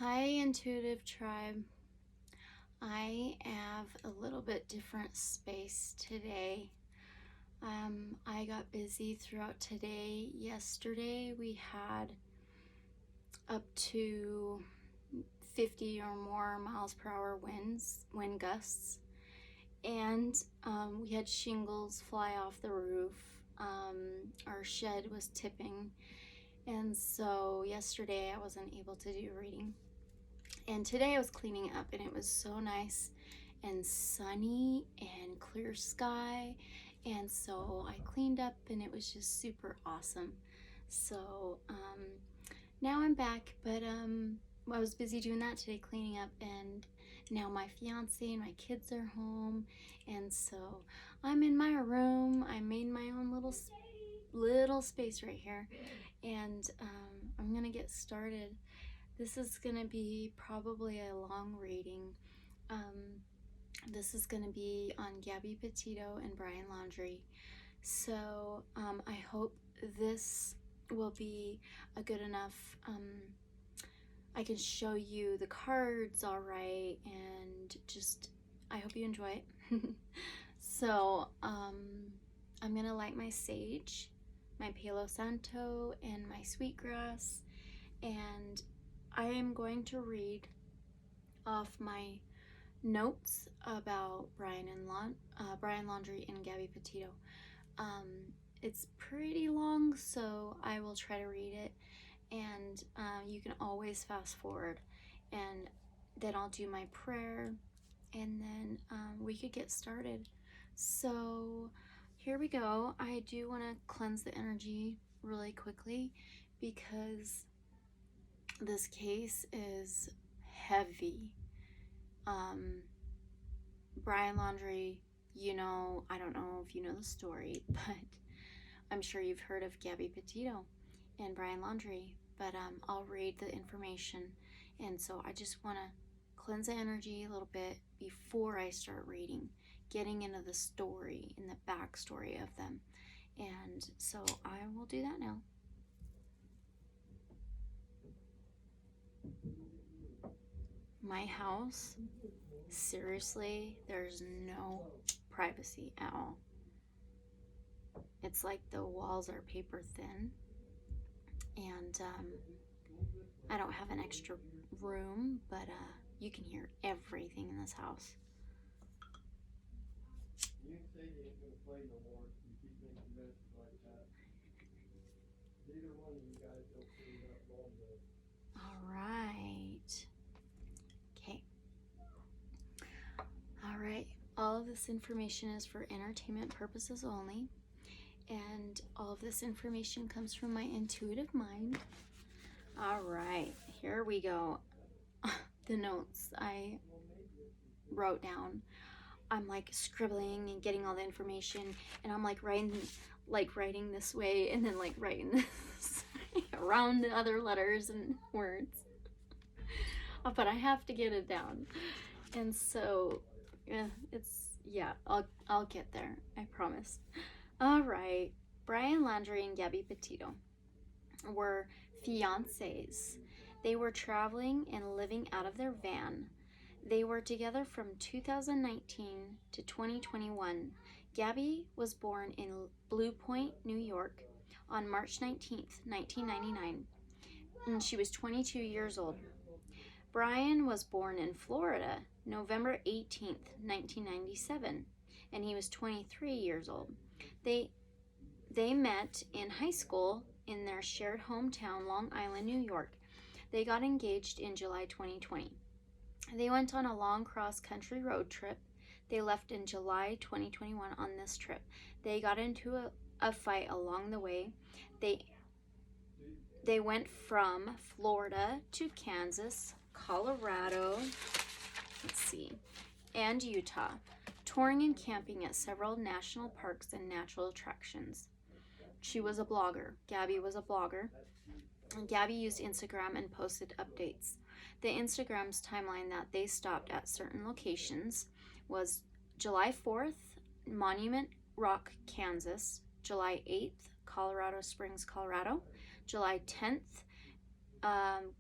Hi, Intuitive Tribe. I have a little bit different space today. I got busy throughout today. Yesterday we had up to 50 or more miles per hour wind gusts, and we had shingles fly off the roof. Our shed was tipping, and so yesterday I wasn't able to do reading. And today I was cleaning up and it was so nice and sunny and clear sky. And so I cleaned up and it was just super awesome. So now I'm back, but I was busy doing that today, cleaning up, and now my fiance and my kids are home. And so I'm in my room. I made my own little space right here. And I'm gonna get started. This is going to be probably a long reading. This is going to be on Gabby Petito and Brian Laundries. So I hope this will be a good enough, I can show you the cards all right, and just I hope you enjoy it. So I'm going to light my sage, my Palo Santo, and my sweetgrass, and I am going to read off my notes about Brian Laundrie and Gabby Petito. It's pretty long, so I will try to read it, and you can always fast forward, and then I'll do my prayer, and then we could get started. So here we go. I do want to cleanse the energy really quickly because this case is heavy. Brian Laundrie, I don't know if you know the story, but I'm sure you've heard of Gabby Petito and Brian Laundrie, but I'll read the information. And so I just want to cleanse the energy a little bit before I start reading, getting into the story and the backstory of them. And so I will do that now. My house, seriously, there's no privacy at all. It's like the walls are paper thin, and I don't have an extra room, but you can hear everything in this house. You say you ain't gonna play no more. You keep making messes like that. Neither one of you guys don't clean up long enough. All right. Okay. All right. All of this information is for entertainment purposes only, and all of this information comes from my intuitive mind. All right, here we go. The notes I wrote down. I'm like scribbling and getting all the information, and I'm like writing this way, and then like writing this around the other letters and words. But I have to get it down, and so I'll get there. I promise. All right, Brian Laundrie and Gabby Petito were fiancés. They were traveling and living out of their van. They were together from 2019 to 2021. Gabby was born in Blue Point, New York on March 19th, 1999, and she was 22 years old. Brian was born in Florida, November 18th, 1997, and he was 23 years old. They met in high school in their shared hometown, Long Island, New York. They got engaged in July 2020. They went on a long cross-country road trip. They left in July 2021 on this trip. They got into a fight along the way. They went from Florida to Kansas, Colorado, and Utah, touring and camping at several national parks and natural attractions. She was a blogger. Gabby was a blogger. And Gabby used Instagram and posted updates. The Instagram's timeline that they stopped at certain locations was July 4th, Monument Rock, Kansas, July 8th, Colorado Springs, Colorado, July 10th,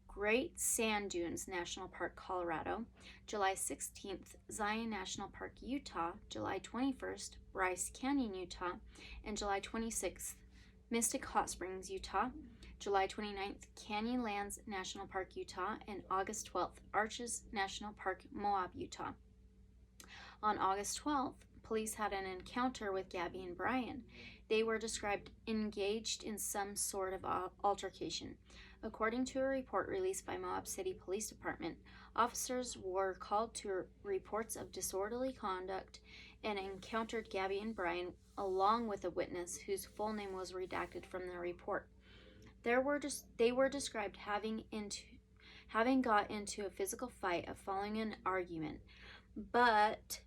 Great Sand Dunes National Park, Colorado. July 16th, Zion National Park, Utah. July 21st, Bryce Canyon, Utah. And July 26th, Mystic Hot Springs, Utah. July 29th, Canyonlands National Park, Utah. And August 12th, Arches National Park, Moab, Utah. On August 12th, police had an encounter with Gabby and Brian. They were described engaged in some sort of altercation. According to a report released by Moab City Police Department, officers were called to reports of disorderly conduct and encountered Gabby and Brian along with a witness whose full name was redacted from the report. They were described having got into a physical fight following an argument, but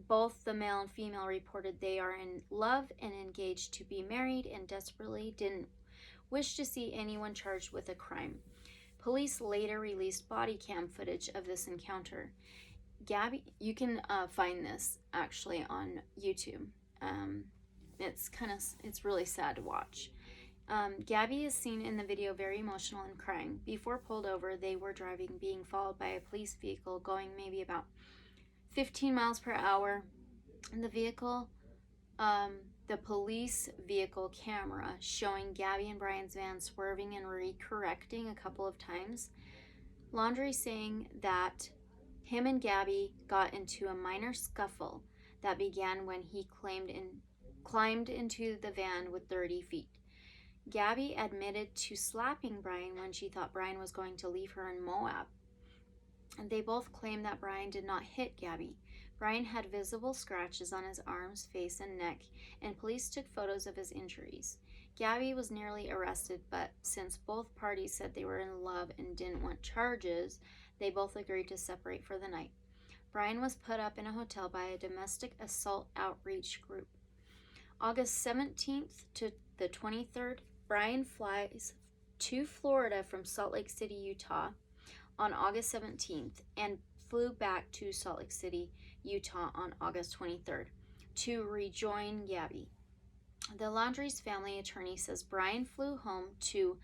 both the male and female reported they are in love and engaged to be married and desperately didn't wish to see anyone charged with a crime. Police later released body cam footage of this encounter. Gabby, you can find this actually on YouTube. It's really sad to watch. Gabby is seen in the video very emotional and crying. Before pulled over, they were driving, being followed by a police vehicle going maybe about 15 miles per hour. And the police vehicle camera showing Gabby and Brian's van swerving and recorrecting a couple of times. Laundrie saying that him and Gabby got into a minor scuffle that began when he climbed into the van with dirty feet. Gabby admitted to slapping Brian when she thought Brian was going to leave her in Moab. And they both claimed that Brian did not hit Gabby. Brian had visible scratches on his arms, face, and neck, and police took photos of his injuries. Gabby was nearly arrested, but since both parties said they were in love and didn't want charges, they both agreed to separate for the night. Brian was put up in a hotel by a domestic assault outreach group. August 17th to the 23rd, Brian flies to Florida from Salt Lake City, Utah on August 17th and flew back to Salt Lake City, Utah on August 23rd to rejoin Gabby. The Laundries family attorney says Brian flew home to,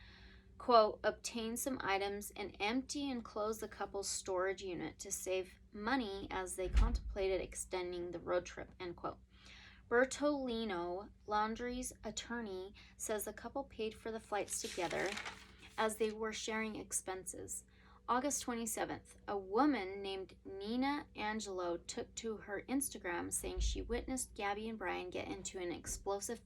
quote, obtain some items and empty and close the couple's storage unit to save money as they contemplated extending the road trip, end quote. Bertolino, Laundrie's attorney, says the couple paid for the flights together as they were sharing expenses. August 27th, a woman named Nina Angelo took to her Instagram saying she witnessed Gabby and Brian get into an explosive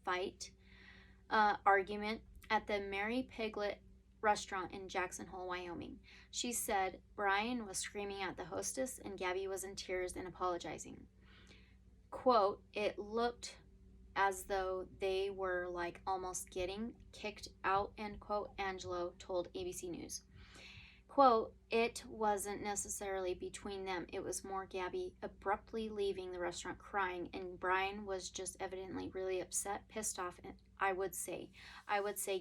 argument at the Mary Piglet restaurant in Jackson Hole, Wyoming. She said Brian was screaming at the hostess and Gabby was in tears and apologizing. Quote, it looked as though they were like almost getting kicked out, end quote, Angelo told ABC News. Quote, it wasn't necessarily between them. It was more Gabby abruptly leaving the restaurant crying, and Brian was just evidently really upset, pissed off, and I would say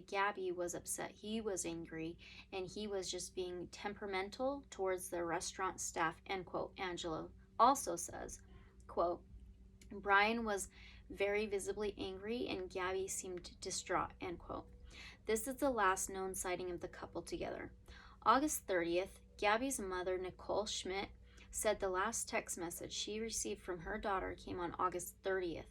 Gabby was upset. He was angry, and he was just being temperamental towards the restaurant staff, end quote. Angelo also says, quote, Brian was very visibly angry, and Gabby seemed distraught, end quote. This is the last known sighting of the couple together. August 30th, Gabby's mother, Nicole Schmidt, said the last text message she received from her daughter came on August 30th.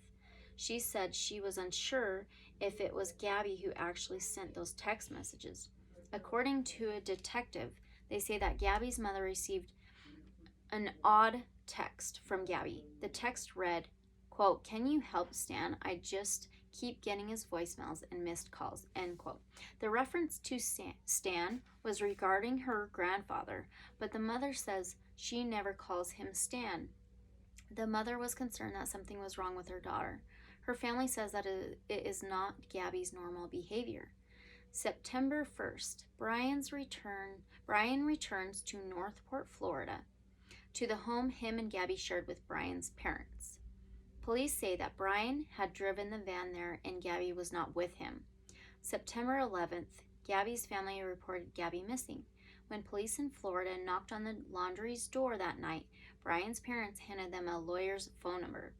She said she was unsure if it was Gabby who actually sent those text messages. According to a detective, they say that Gabby's mother received an odd text from Gabby. The text read, quote, can you help Stan? I just keep getting his voicemails and missed calls, end quote. The reference to Stan was regarding her grandfather, but the mother says she never calls him Stan. The mother was concerned that something was wrong with her daughter. Her family says that it is not Gabby's normal behavior. September 1st, Brian returns to Northport, Florida, to the home him and Gabby shared with Brian's parents. Police say that Brian had driven the van there and Gabby was not with him. September 11th, Gabby's family reported Gabby missing. When police in Florida knocked on the Laundrie's door that night, Brian's parents handed them a lawyer's phone number.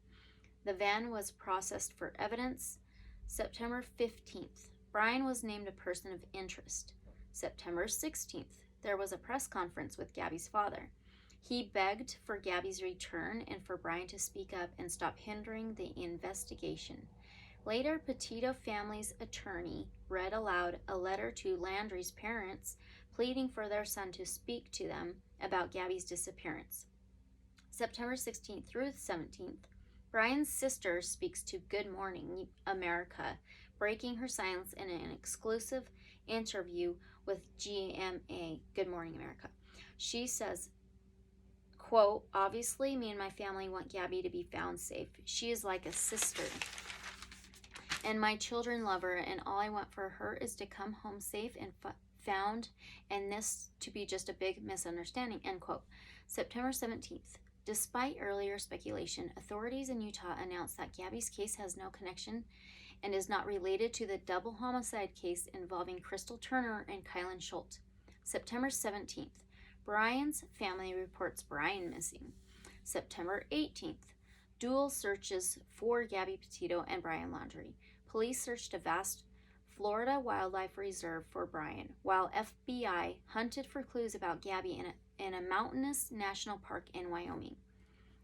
The van was processed for evidence. September 15th, Brian was named a person of interest. September 16th, there was a press conference with Gabby's father. He begged for Gabby's return and for Brian to speak up and stop hindering the investigation. Later, Petito family's attorney read aloud a letter to Laundrie's parents pleading for their son to speak to them about Gabby's disappearance. September 16th through 17th, Brian's sister speaks to Good Morning America, breaking her silence in an exclusive interview with GMA, Good Morning America. She says, quote, "Obviously, me and my family want Gabby to be found safe. She is like a sister. And my children love her, and all I want for her is to come home safe and found, and this to be just a big misunderstanding," end quote. September 17th. Despite earlier speculation, authorities in Utah announced that Gabby's case has no connection and is not related to the double homicide case involving Crystal Turner and Kylen Shoulte. September 17th. Brian's family reports Brian missing. September 18th. Dual searches for Gabby Petito and Brian Laundrie. Police searched a vast Florida wildlife reserve for Brian, while FBI hunted for clues about Gabby in a mountainous national park in Wyoming.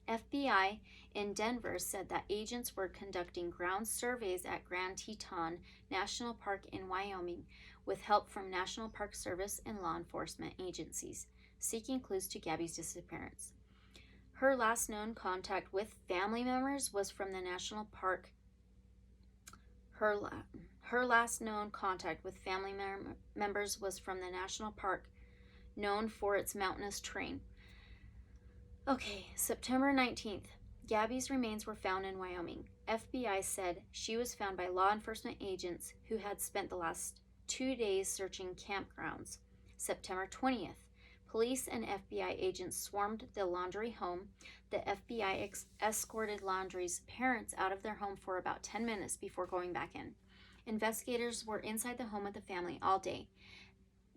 FBI in Denver said that agents were conducting ground surveys at Grand Teton National Park in Wyoming with help from National Park Service and law enforcement agencies, seeking clues to Gabby's disappearance. Her last known contact with family members was from the national park. Her last known contact with family members was from the national park, known for its mountainous terrain. Okay, September 19th. Gabby's remains were found in Wyoming. FBI said she was found by law enforcement agents who had spent the last 2 days searching campgrounds. September 20th. Police and FBI agents swarmed the Laundrie home. The FBI escorted Laundrie's parents out of their home for about 10 minutes before going back in. Investigators were inside the home of the family all day.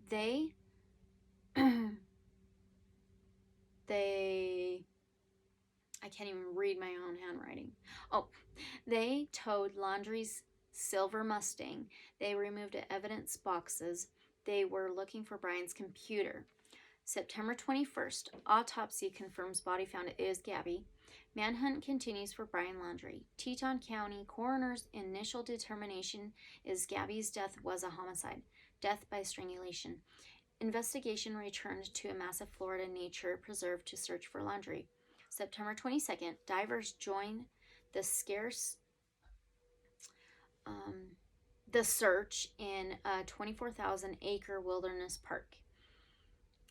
They I can't even read my own handwriting. They towed Laundrie's silver Mustang. They removed evidence boxes. They were looking for Brian's computer. September 21st, autopsy confirms body found is Gabby. Manhunt continues for Brian Laundrie. Teton County coroner's initial determination is Gabby's death was a homicide, death by strangulation. Investigation returned to a massive Florida nature preserve to search for Laundrie. September 22nd, divers join the search in a 24,000-acre wilderness park.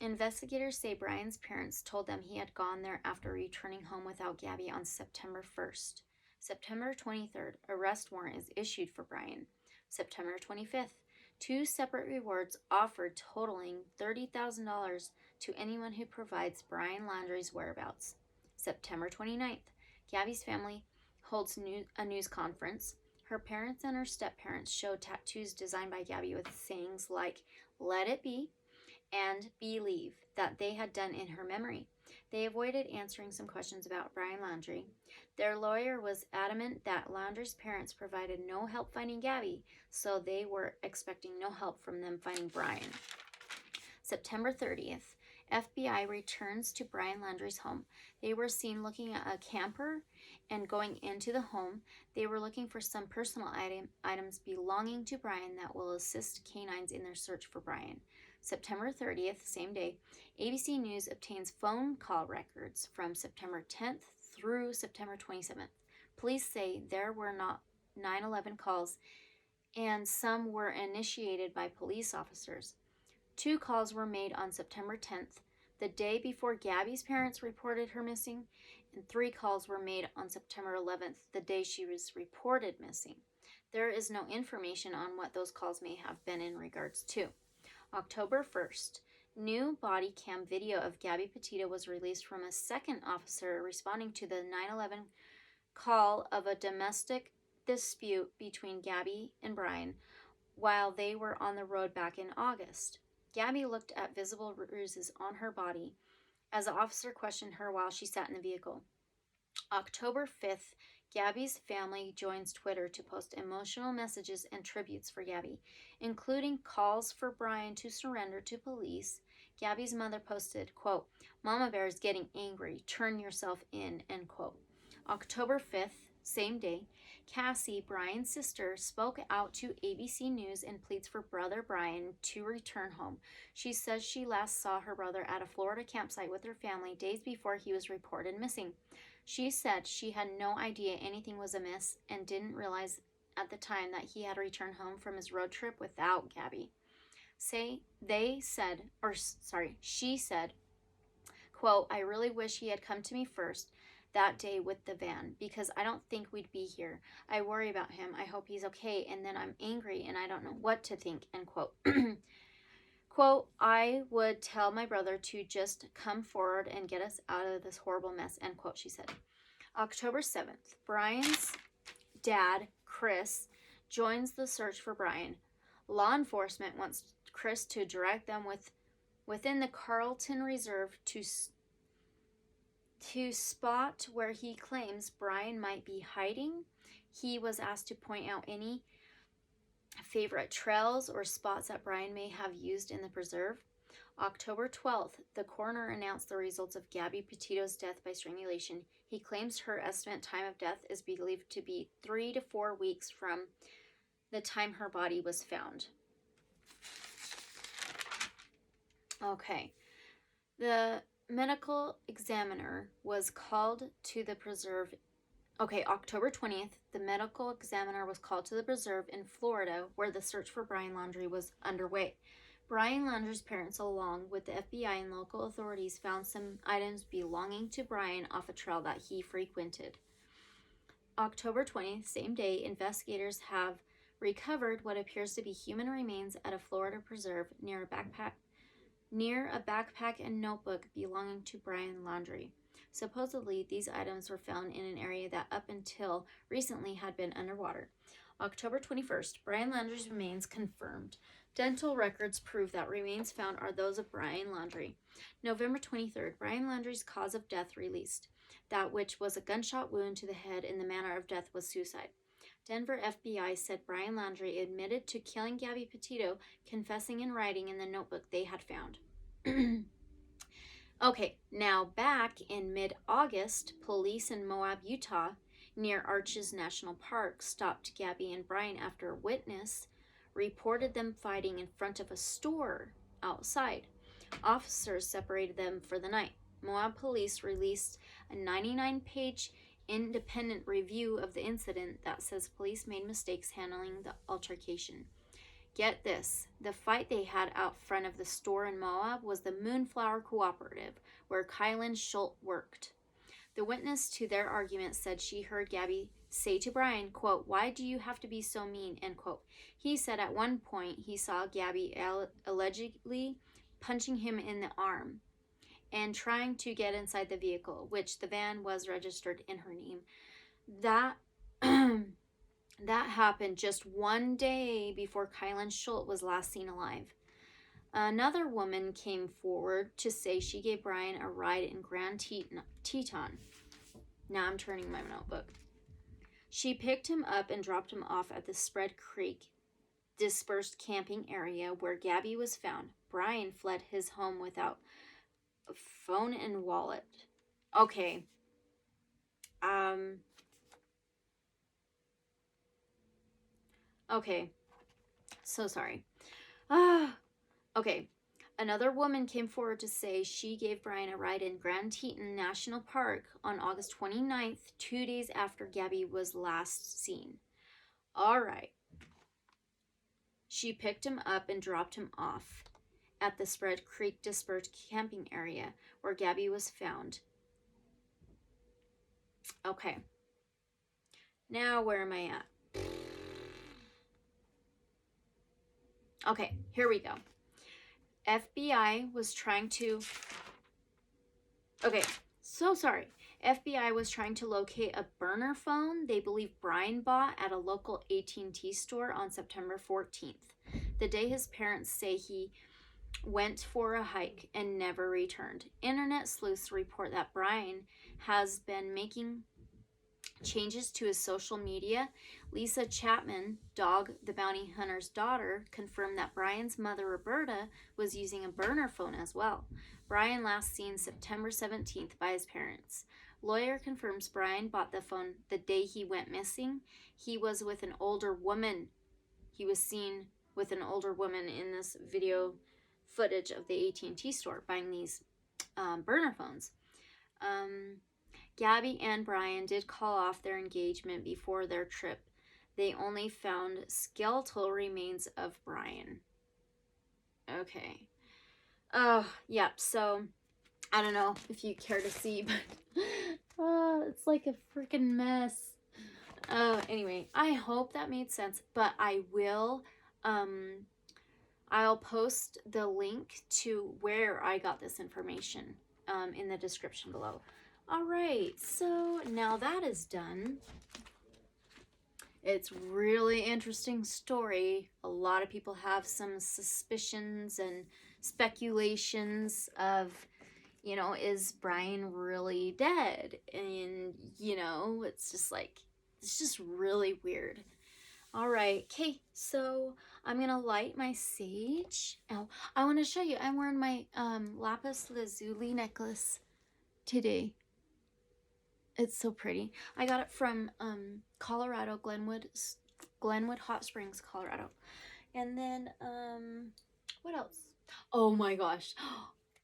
Investigators say Brian's parents told them he had gone there after returning home without Gabby on September 1st. September 23rd, arrest warrant is issued for Brian. September 25th, 2 separate rewards offered totaling $30,000 to anyone who provides Brian Laundrie's whereabouts. September 29th, Gabby's family holds a news conference. Her parents and her step-parents showed tattoos designed by Gabby with sayings like, "Let it be," and "Believe," that they had done in her memory. They avoided answering some questions about Brian Laundrie. Their lawyer was adamant that Laundrie's parents provided no help finding Gabby, so they were expecting no help from them finding Brian. September 30th, FBI returns to Brian Laundrie's home. They were seen looking at a camper and going into the home. They were looking for some personal items belonging to Brian that will assist canines in their search for Brian. September 30th, same day, ABC News obtains phone call records from September 10th through September 27th. Police say there were not 9/11 calls, and some were initiated by police officers. 2 calls were made on September 10th, the day before Gabby's parents reported her missing, and 3 calls were made on September 11th, the day she was reported missing. There is no information on what those calls may have been in regards to. October 1st, new body cam video of Gabby Petito was released from a second officer responding to the 9/11 call of a domestic dispute between Gabby and Brian while they were on the road back in August. Gabby looked at visible bruises on her body as the officer questioned her while she sat in the vehicle. October 5th, Gabby's family joins Twitter to post emotional messages and tributes for Gabby, including calls for Brian to surrender to police. Gabby's mother posted, quote, "Mama Bear is getting angry. Turn yourself in," end quote. October 5th, same day, Cassie, Brian's sister, spoke out to ABC News and pleads for brother Brian to return home. She says she last saw her brother at a Florida campsite with her family days before he was reported missing. She said she had no idea anything was amiss and didn't realize at the time that he had returned home from his road trip without Gabby. She said, quote, "I really wish he had come to me first that day with the van, because I don't think we'd be here. I worry about him. I hope he's okay, and then I'm angry and I don't know what to think," end quote. Quote, "I would tell my brother to just come forward and get us out of this horrible mess," end quote, she said. October 7th, Brian's dad, Chris, joins the search for Brian. Law enforcement wants Chris to direct them within the Carlton Reserve to spot where he claims Brian might be hiding. He was asked to point out any favorite trails or spots that Brian may have used in the preserve. October 12th, the coroner announced the results of Gabby Petito's death by strangulation. He claims her estimate time of death is believed to be 3 to 4 weeks from the time her body was found. Okay. The medical examiner was called to the preserve. October 20th, the medical examiner was called to the preserve in Florida where the search for Brian Laundrie was underway. Brian Laundrie's parents, along with the FBI and local authorities, found some items belonging to Brian off a trail that he frequented. October 20th, same day, investigators have recovered what appears to be human remains at a Florida preserve near a backpack and notebook belonging to Brian Laundrie. Supposedly, these items were found in an area that up until recently had been underwater. October 21st, Brian Laundrie's remains confirmed. Dental records prove that remains found are those of Brian Laundrie. November 23rd, Brian Laundrie's cause of death released. That which was a gunshot wound to the head and the manner of death was suicide. Denver FBI said Brian Laundrie admitted to killing Gabby Petito, confessing in writing in the notebook they had found. Okay, now back in mid-August, police in Moab, Utah, near Arches National Park, stopped Gabby and Brian after a witness reported them fighting in front of a store outside. Officers separated them for the night. Moab police released a 99-page independent review of the incident that says police made mistakes handling the altercation. Get this, the fight they had out front of the store in Moab was the Moonflower Cooperative, where Kylen Shoulte worked. The witness to their argument said she heard Gabby say to Brian, quote, "Why do you have to be so mean?" end quote. He said at one point he saw Gabby allegedly punching him in the arm and trying to get inside the vehicle, which the van was registered in her name. That happened just one day before Kylen Shoulte was last seen alive. Another woman came forward to say she gave Brian a ride in Grand Teton. Now I'm turning my notebook. She picked him up and dropped him off at the Spread Creek dispersed camping area where Gabby was found. Brian fled his home without a phone and wallet. Okay. Okay. So sorry. Okay. Another woman came forward to say she gave Brian a ride in Grand Teton National Park on August 29th, 2 days after Gabby was last seen. All right. She picked him up and dropped him off at the Spread Creek dispersed camping area where Gabby was found. Okay. Now where am I at? Okay, here we go. FBI was trying to... Okay, so sorry. FBI was trying to locate a burner phone they believe Brian bought at a local AT&T store on September 14th, the day his parents say he went for a hike and never returned. Internet sleuths report that Brian has been making changes to his social media, Lisa Chapman, Dog the Bounty Hunter's daughter, confirmed that Brian's mother, Roberta, was using a burner phone as well. Brian last seen September 17th by his parents. Lawyer confirms Brian bought the phone the day he went missing. He was with an older woman. He was seen with an older woman in this video footage of the AT&T store buying these burner phones. Gabby and Brian did call off their engagement before their trip. They only found skeletal remains of Brian. Okay. Oh, yep. So, I don't know if you care to see, but it's like a freaking mess. Anyway, I hope that made sense, but I will, I'll post the link to where I got this information in the description below. All right, so now that is done. It's really interesting story. A lot of people have some suspicions and speculations of, you know, is Brian really dead? And, you know, it's just like, it's just really weird. All right, okay, so I'm gonna light my sage. Oh, I want to show you. I'm wearing my Lapis Lazuli necklace today. It's so pretty. I got it from Colorado, Glenwood Hot Springs, Colorado. And then what else? Oh my gosh,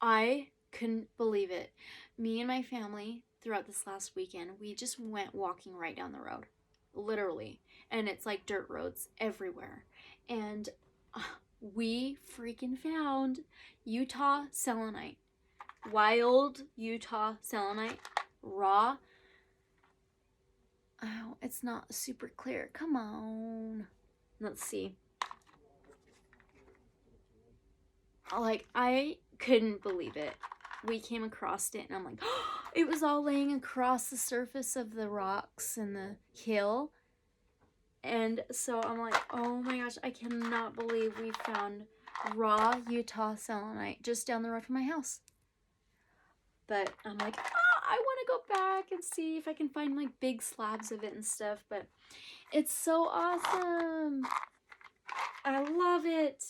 I couldn't believe it. Me and my family throughout this last weekend, we just went walking right down the road, literally, and it's like dirt roads everywhere. And we freaking found Utah selenite, wild Utah selenite, raw. Oh, it's not super clear. Come on. Let's see. Like, I couldn't believe it. We came across it and I'm like, oh, it was all laying across the surface of the rocks and the hill. And so I'm like, oh my gosh, I cannot believe we found raw Utah selenite just down the road from my house. But I'm like, I want to go back and see if I can find like big slabs of it and stuff. But it's so awesome. I love it.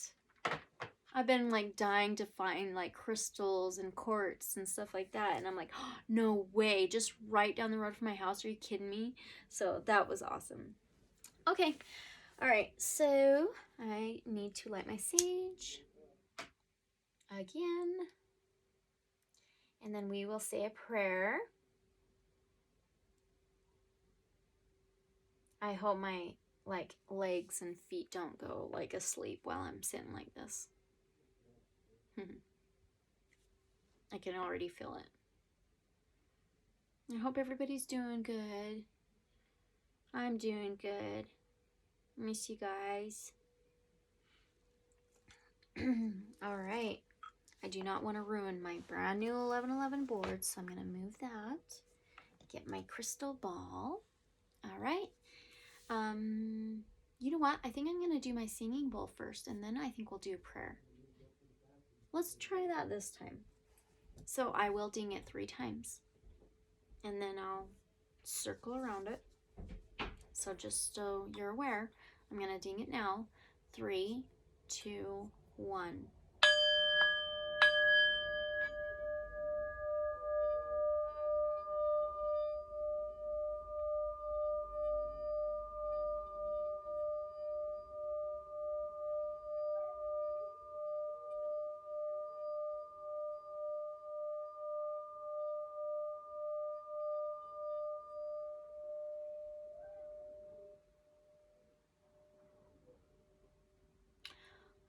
I've been like dying to find like crystals and quartz and stuff like that. And I'm like, oh, no way. Just right down the road from my house. Are you kidding me? So that was awesome. Okay. All right. So I need to light my sage again. And then we will say a prayer. I hope my like legs and feet don't go like asleep while I'm sitting like this. I can already feel it. I hope everybody's doing good. I'm doing good. Miss you guys. All right. I do not want to ruin my brand new 1111 board, so I'm going to move that. Get my crystal ball. All right. You know what? I think I'm going to do my singing bowl first, and then I think we'll do a prayer. Let's try that this time. So I will ding it 3 times, and then I'll circle around it. So just so you're aware, I'm going to ding it now. 3, 2, 1.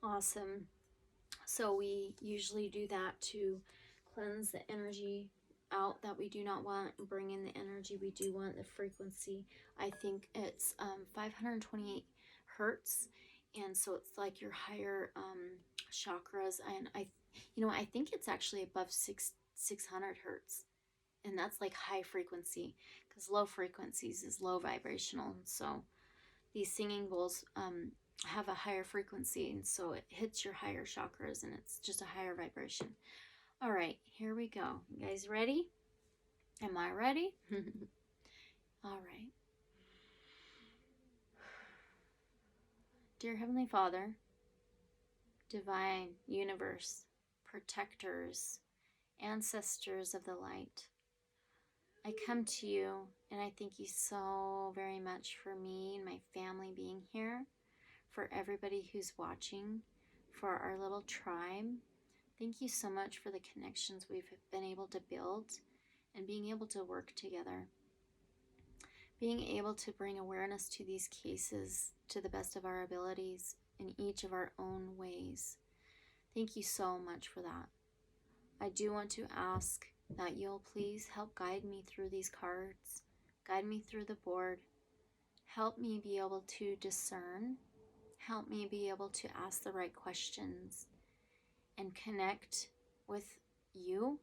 Awesome. So we usually do that to cleanse the energy out that we do not want and bring in the energy we do want, the frequency. I think it's 528 hertz, and so it's like your higher chakras. And I think it's actually above 600 hertz, and that's like high frequency, because low frequencies is low vibrational. So these singing bowls have a higher frequency, and so it hits your higher chakras, and it's just a higher vibration. All right, here we go. You guys ready? Am I ready? All right. Dear Heavenly Father, divine universe, protectors, ancestors of the light, I come to you and I thank you so very much for me and my family being here, for everybody who's watching, for our little tribe. Thank you so much for the connections we've been able to build and being able to work together. Being able to bring awareness to these cases to the best of our abilities in each of our own ways. Thank you so much for that. I do want to ask that you'll please help guide me through these cards, guide me through the board, help me be able to discern, help me be able to ask the right questions and connect with you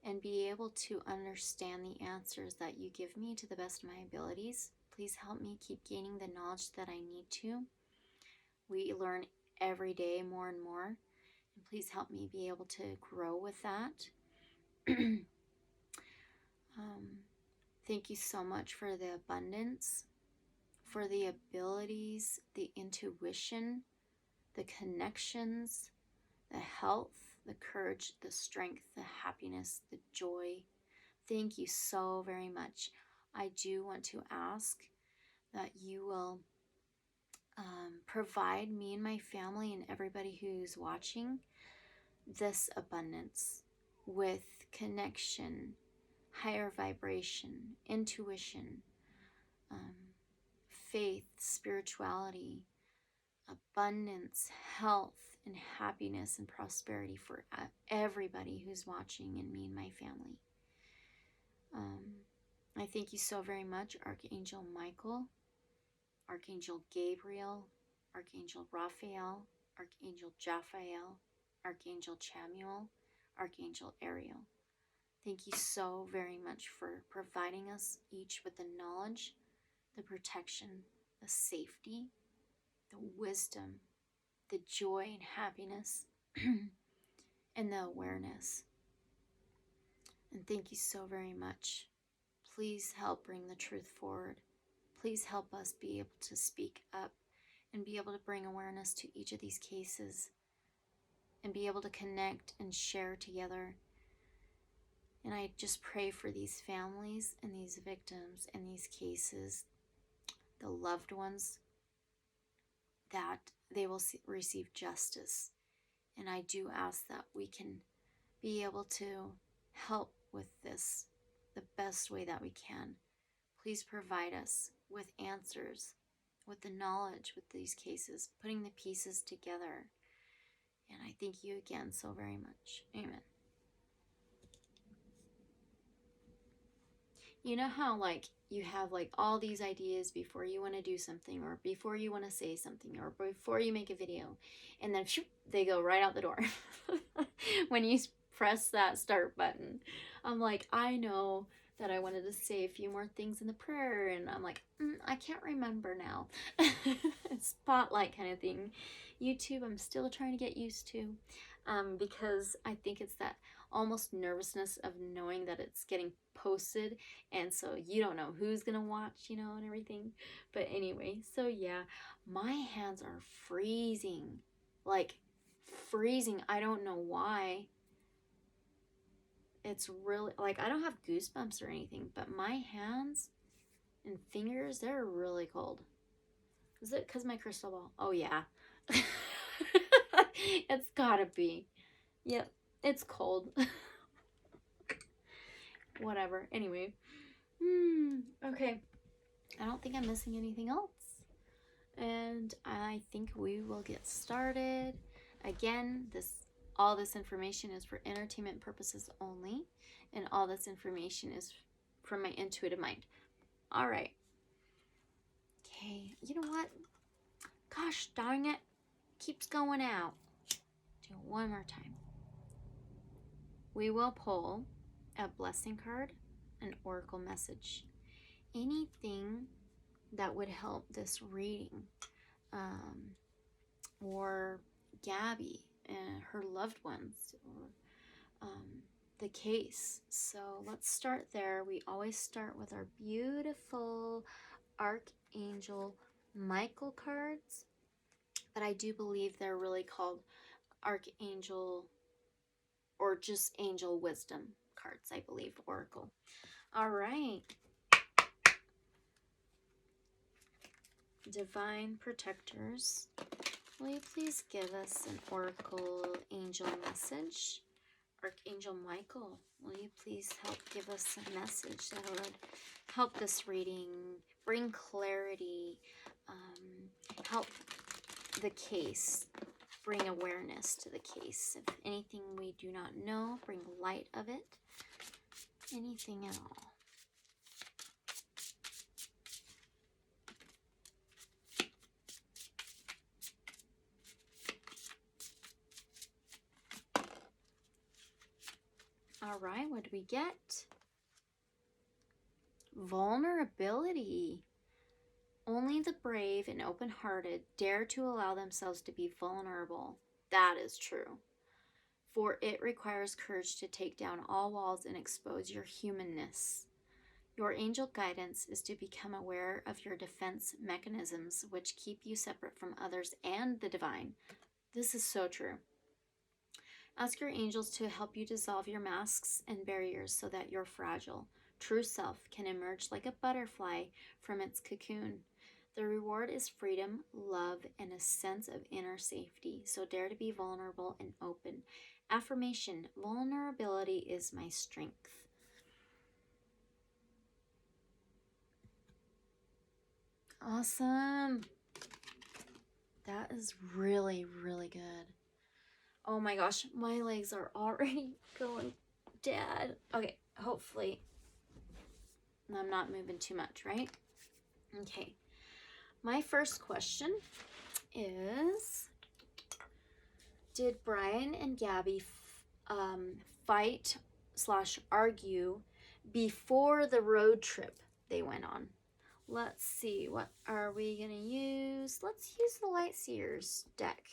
and be able to understand the answers that you give me to the best of my abilities. Please help me keep gaining the knowledge that I need to. We learn every day more and more, and please help me be able to grow with that. Thank you so much for the abundance, for the abilities, the intuition, the connections, the health, the courage, the strength, the happiness, the joy. Thank you so very much. I do want to ask that you will provide me and my family and everybody who's watching this abundance with connection, higher vibration, intuition, faith, spirituality, abundance, health, and happiness and prosperity for everybody who's watching and me and my family. I thank you so very much, Archangel Michael, Archangel Gabriel, Archangel Raphael, Archangel Japhael, Archangel Chamuel, Archangel Ariel. Thank you so very much for providing us each with the knowledge, the protection, the safety, the wisdom, the joy and happiness, and the awareness. And thank you so very much. Please help bring the truth forward. Please help us be able to speak up and be able to bring awareness to each of these cases and be able to connect and share together. And I just pray for these families and these victims and these cases, the loved ones, that they will receive justice. And I do ask that we can be able to help with this the best way that we can. Please provide us with answers, with the knowledge with these cases, putting the pieces together. And I thank you again so very much. Amen. You know how you have all these ideas before you want to do something, or before you want to say something, or before you make a video, and then they go right out the door when you press that start button. I'm like, I know that I wanted to say a few more things in the prayer, and I'm like, I can't remember now. Spotlight kind of thing. YouTube, I'm still trying to get used to, because I think it's that almost nervousness of knowing that it's getting posted, and so you don't know who's gonna watch, and everything. But anyway, so yeah, my hands are freezing, freezing. I don't know why. It's really I don't have goosebumps or anything, but my hands and fingers, they're really cold. Is it because my crystal ball? Oh yeah. It's gotta be. Yep, it's cold. Whatever. Anyway. Okay. I don't think I'm missing anything else. And I think we will get started. Again, all this information is for entertainment purposes only, and all this information is from my intuitive mind. All right. Okay. You know what? Gosh darn it. Keeps going out. Do it one more time. We will pull a blessing card, an oracle message, anything that would help this reading, or Gabby and her loved ones, or the case. So let's start there. We always start with our beautiful Archangel Michael cards, but I do believe they're really called Archangel or just Angel Wisdom cards, I believe, Oracle. All right. Divine Protectors, will you please give us an Oracle Angel message? Archangel Michael, will you please help give us a message that would help this reading bring clarity, help the case, bring awareness to the case. If anything we do not know, bring light of it, anything at all. All right, what do we get? Vulnerability. Only the brave and open-hearted dare to allow themselves to be vulnerable. That is true. For it requires courage to take down all walls and expose your humanness. Your angel guidance is to become aware of your defense mechanisms, which keep you separate from others and the divine. This is so true. Ask your angels to help you dissolve your masks and barriers so that your fragile, true self can emerge like a butterfly from its cocoon. The reward is freedom, love, and a sense of inner safety, so dare to be vulnerable and open. Affirmation: vulnerability is my strength. Awesome. That is really, really good. Oh my gosh, my legs are already going dead. Okay, hopefully I'm not moving too much, right? Okay. My first question is, did Brian and Gabby fight / argue before the road trip they went on? Let's see, what are we going to use? Let's use the Lightseers deck.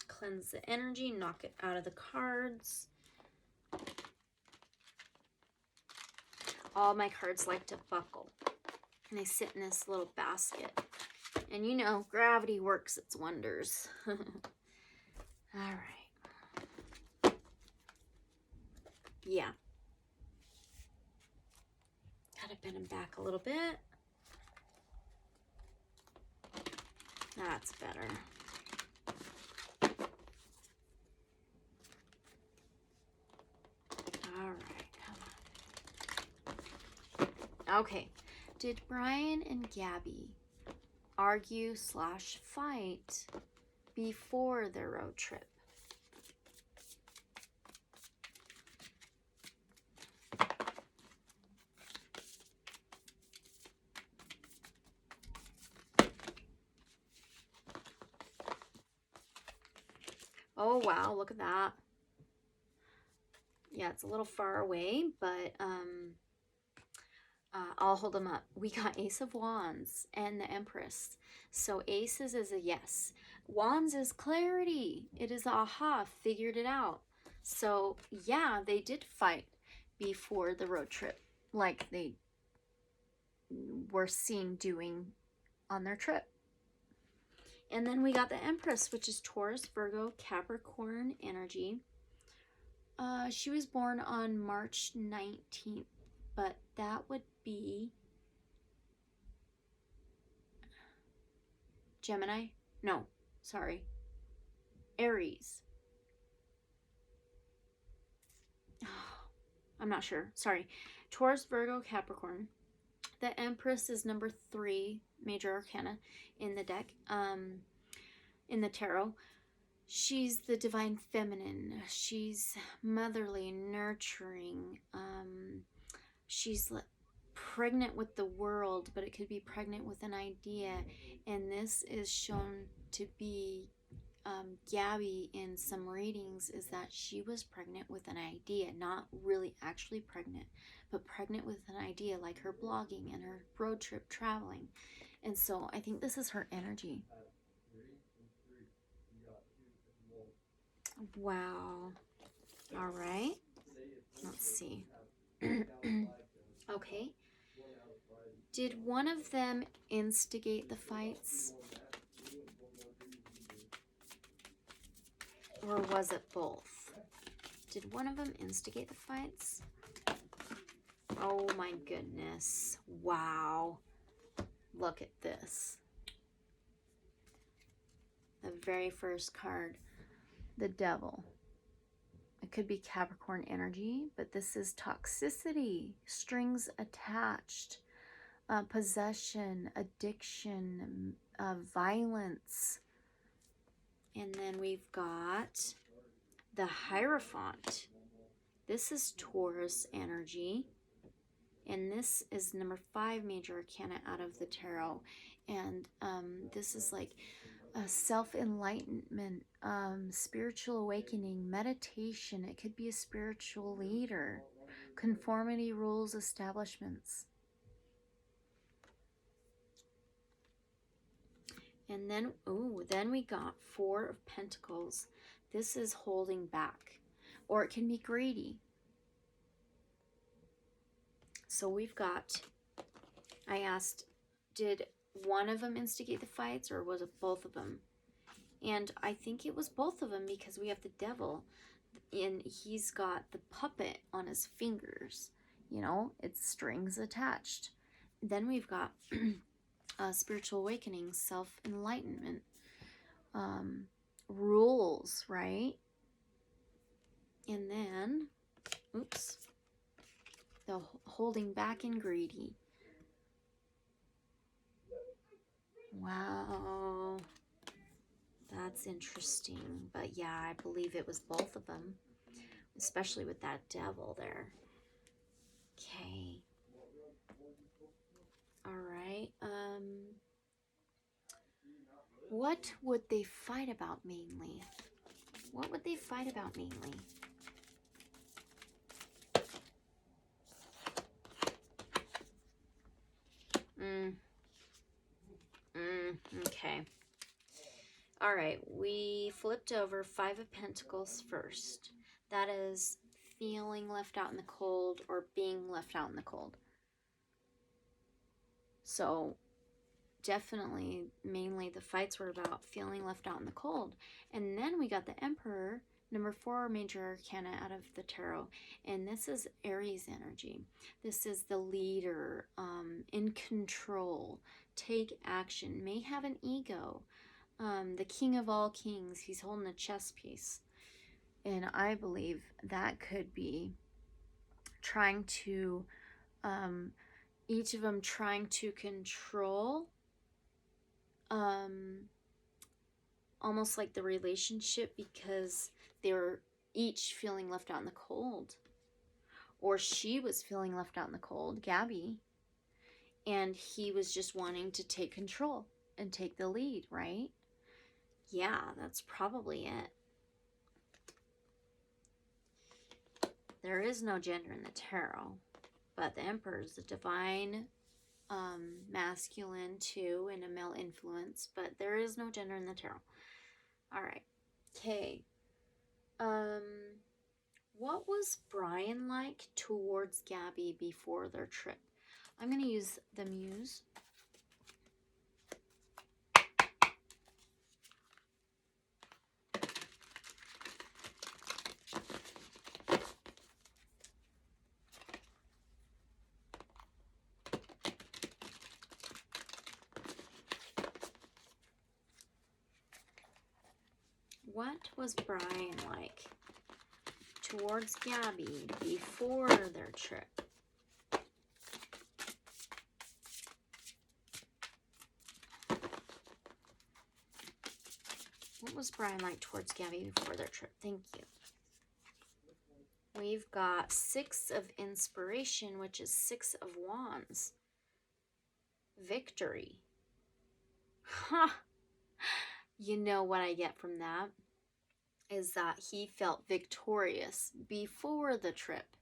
Cleanse the energy, knock it out of the cards. All my cards like to buckle, and they sit in this little basket. And you know, gravity works its wonders. All right. Yeah. Gotta bend them back a little bit. That's better. All right, come on. Okay. Did Brian and Gabby argue / fight before their road trip? Oh, wow, look at that. Yeah, it's a little far away, but I'll hold them up. We got Ace of Wands and the Empress. So Aces is a yes. Wands is clarity. It is aha, figured it out. So yeah, they did fight before the road trip, like they were seen doing on their trip. And then we got the Empress, which is Taurus, Virgo, Capricorn energy. She was born on March 19th, but that would be Gemini? No, sorry. Aries. I'm not sure. Sorry. Taurus, Virgo, Capricorn. The Empress is number 3 major arcana in the deck, in the tarot. She's the divine feminine. She's motherly, nurturing. She's pregnant with the world, but it could be pregnant with an idea. And this is shown to be Gabby in some readings, is that she was pregnant with an idea, not really actually pregnant, but pregnant with an idea, like her blogging and her road trip traveling. And so I think this is her energy. Wow. All right. Let's see. Okay. Did one of them instigate the fights? Or was it both? Did one of them instigate the fights? Oh my goodness. Wow. Look at this. The very first card, the Devil. It could be Capricorn energy, but this is toxicity, strings attached, possession, addiction, violence. And then we've got the Hierophant. This is Taurus energy. And this is number 5 major arcana out of the tarot. And this is like a self-enlightenment, spiritual awakening, meditation. It could be a spiritual leader, conformity, rules, establishments. And then, then we got 4 of Pentacles. This is holding back, or it can be greedy. So we've got, I asked, did one of them instigate the fights, or was it both of them? And I think it was both of them, because we have the Devil, and he's got the puppet on his fingers. You know, it's strings attached. Then we've got spiritual awakening, self-enlightenment, rules, right? And then, oops, the holding back and greedy. Wow. That's interesting. But yeah, I believe it was both of them, especially with that Devil there. Okay. All right. What would they fight about mainly? What would they fight about mainly? Okay. All right, we flipped over 5 of Pentacles first. That is feeling left out in the cold, or being left out in the cold. So definitely, mainly the fights were about feeling left out in the cold. And then we got the Emperor, number 4 major arcana out of the tarot. And this is Aries energy. This is the leader, in control, take action, may have an ego. The king of all kings, he's holding a chess piece. And I believe that could be trying to, each of them trying to control, almost like the relationship, because they were each feeling left out in the cold. Or she was feeling left out in the cold, Gabby. And he was just wanting to take control and take the lead, right? Yeah, that's probably it. There is no gender in the tarot, but the Emperor is the divine masculine too, and a male influence, but there is no gender in the tarot. All right. Okay. What was Brian like towards Gabby before their trip? I'm going to use the Muse. What was Brian like towards Gabby before their trip? What was Brian like towards Gabby before their trip? Thank you. We've got 6 of Inspiration, which is 6 of Wands. Victory. Huh. You know what I get from that is that he felt victorious before the trip.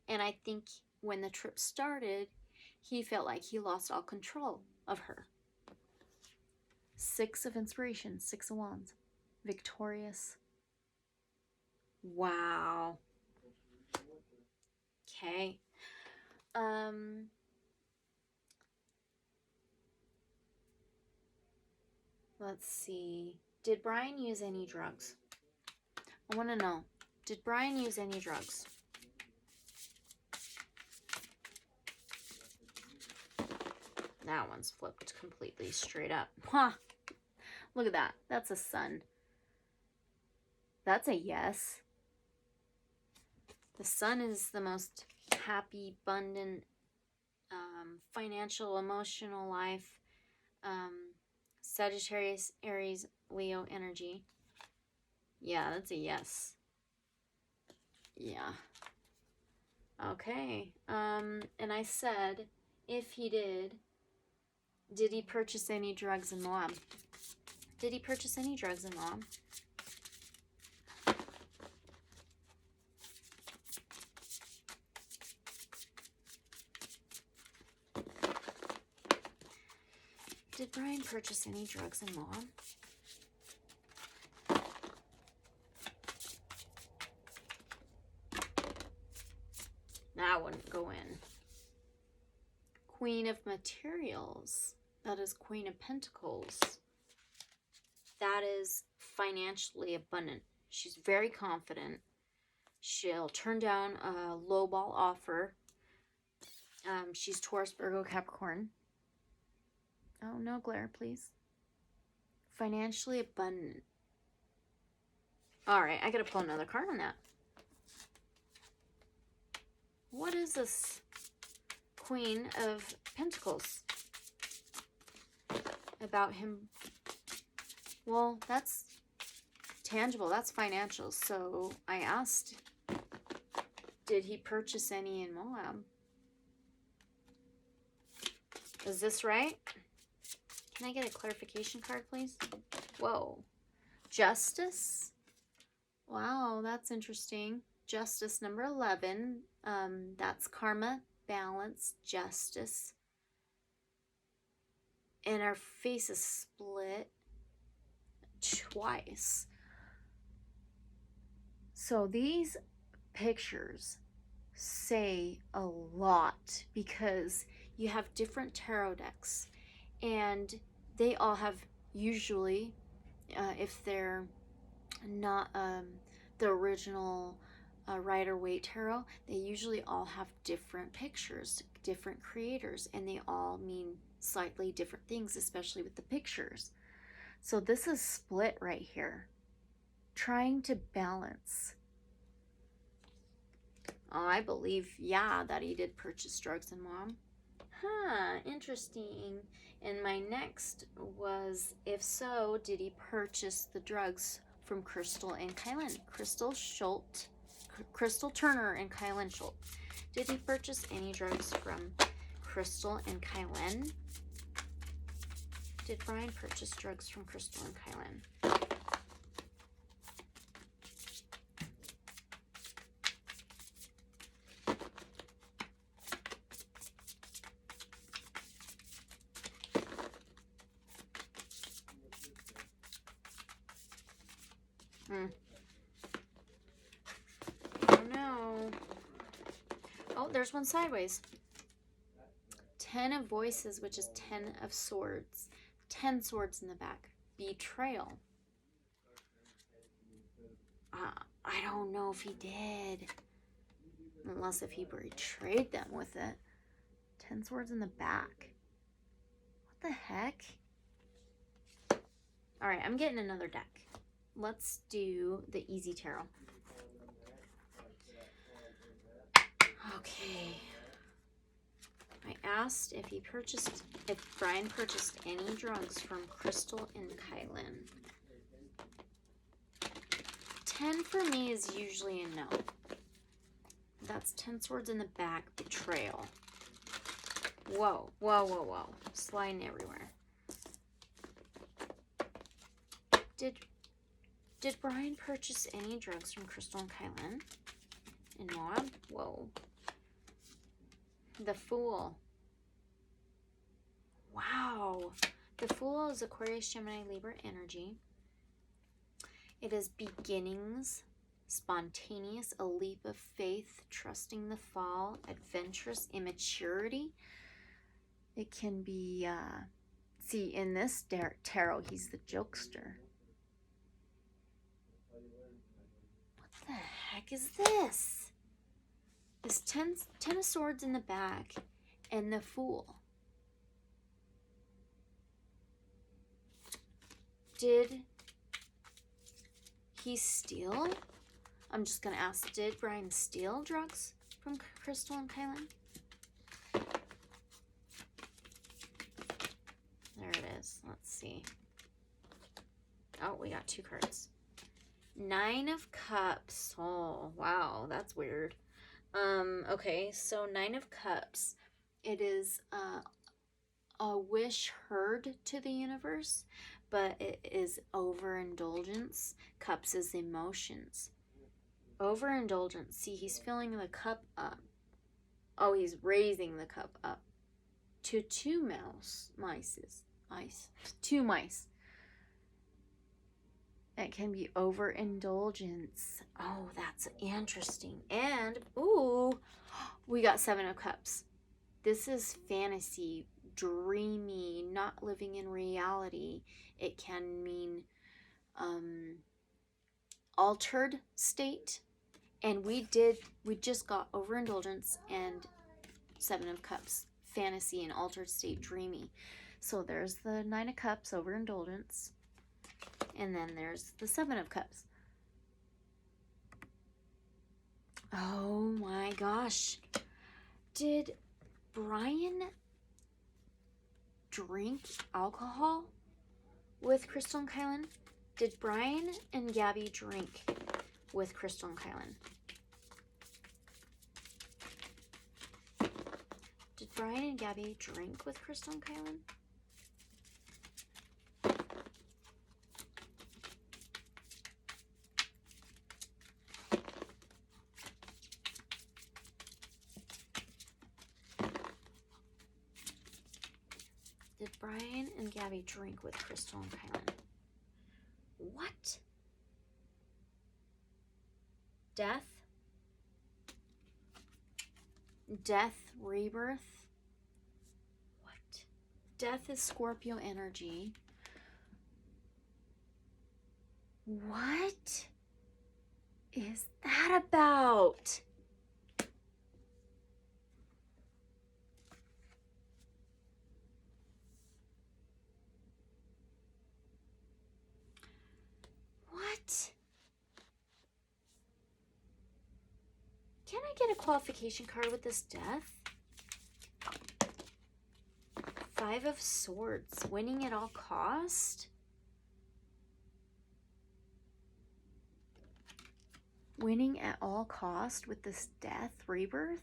And I think when the trip started, he felt like he lost all control of her. 6 of Inspiration, 6 of Wands. Victorious. Wow. Okay. Let's see. Did Brian use any drugs? I want to know. Did Brian use any drugs? That one's flipped completely straight up. Huh. Look at that. That's a sun. That's a yes. The sun is the most happy, abundant, financial, emotional life. Sagittarius, Aries, Leo energy. Yeah, that's a yes. Yeah. Okay. And I said, if he did he purchase any drugs in Moab? Did he purchase any drugs in Moab? Did Brian purchase any drugs in Moab? That wouldn't go in. Queen of Materials. That is Queen of Pentacles. That is financially abundant. She's very confident. She'll turn down a lowball offer. She's Taurus, Virgo, Capricorn. Oh, no glare, please. Financially abundant. All right, I got to pull another card on that. What is this Queen of Pentacles about him? Well, that's tangible. That's financial. So I asked, did he purchase any in Moab? Is this right? Can I get a clarification card, please? Whoa. Justice? Wow, that's interesting. Justice number 11. That's karma, balance, justice. And our face is split twice. So these pictures say a lot because you have different tarot decks and they all have usually, if they're not the original Rider-Waite tarot, they usually all have different pictures, different creators, and they all mean slightly different things, especially with the pictures. So this is split right here, trying to balance. Oh, I believe, yeah, that he did purchase drugs in Moab. Huh, interesting. And my next was, if so, did he purchase the drugs from Crystal and Kylen? Crystal Turner and Kylen Shoulte. Did he purchase any drugs from Crystal and Kylen? Did Brian purchase drugs from Crystal and Kylen? Oh no. Oh, there's one sideways. 10 of Voices, which is 10 of Swords. 10 swords in the back. Betrayal. I don't know if he did. Unless if he betrayed them with it. 10 swords in the back. What the heck? Alright, I'm getting another deck. Let's do the Easy Tarot. Okay. I asked if Brian purchased any drugs from Crystal and Kylen. 10 for me is usually a no. That's 10 swords in the back, betrayal. Whoa, whoa, whoa, whoa. Sliding everywhere. Did Brian purchase any drugs from Crystal and Kylen in Moab? Whoa. The Fool. Wow. The Fool is Aquarius, Gemini, Libra energy. It is beginnings. spontaneous, a leap of faith, trusting the fall, adventurous, immaturity. It can be, see, in this tarot, he's the jokester. What the heck is this? This ten of Swords in the back and the Fool. Did he steal? I'm just going to ask, did Brian steal drugs from Crystal and Kylen? There it is. Let's see. Oh, we got 2 cards. 9 of Cups. Oh, wow. That's weird. Okay, so 9 of Cups. It is a wish heard to the universe, but it is overindulgence. Cups is emotions. Overindulgence. See, he's filling the cup up. Oh, he's raising the cup up to 2 mice. 2 mice. It can be overindulgence. Oh, that's interesting. And, ooh, we got 7 of Cups. This is fantasy, dreamy, not living in reality. It can mean altered state. And we just got overindulgence and 7 of Cups. Fantasy and altered state, dreamy. So there's the 9 of Cups, overindulgence. And then there's the 7 of Cups. Oh my gosh. Did Brian drink alcohol with Crystal and Kylen? Did Brian and Gabby drink with Crystal and Kylen? Did Brian and Gabby drink with Crystal and Kylen? Did Brian and Gabby drink with Crystal and Kylen? What? Death? Death, rebirth? What? Death is Scorpio energy. What is that about? What? Can I get a qualification card with this death? 5 of Swords, winning at all cost? Winning at all cost with this death, rebirth?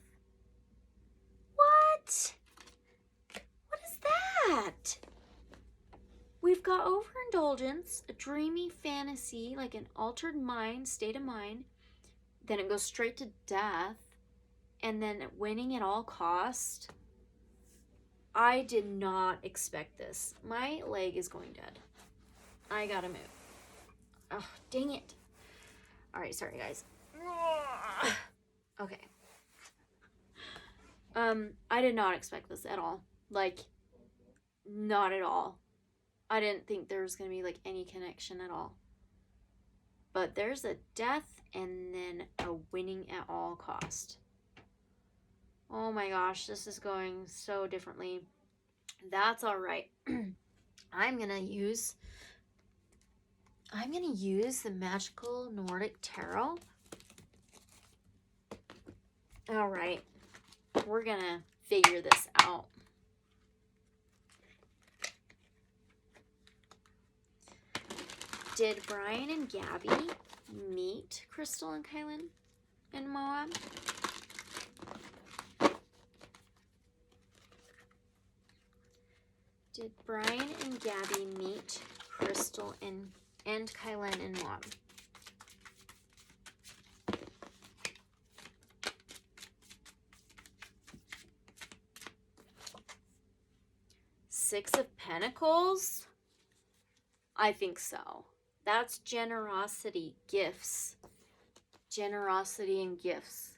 What? What is that? We've got overindulgence, a dreamy fantasy, like an altered mind, state of mind. Then it goes straight to death. And then winning at all cost. I did not expect this. My leg is going dead. I gotta move. Oh, dang it. Alright, sorry guys. Okay. I did not expect this at all. Like, not at all. I didn't think there was going to be like any connection at all. But there's a death and then a winning at all cost. Oh my gosh, this is going so differently. That's all right. I'm going to use the Magical Nordic Tarot. All right. We're going to figure this out. Did Brian and Gabby meet Crystal and Kylen in Moab? Did Brian and Gabby meet Crystal and Kylen in Moab? Six of Pentacles? I think so. That's generosity, gifts. generosity and gifts.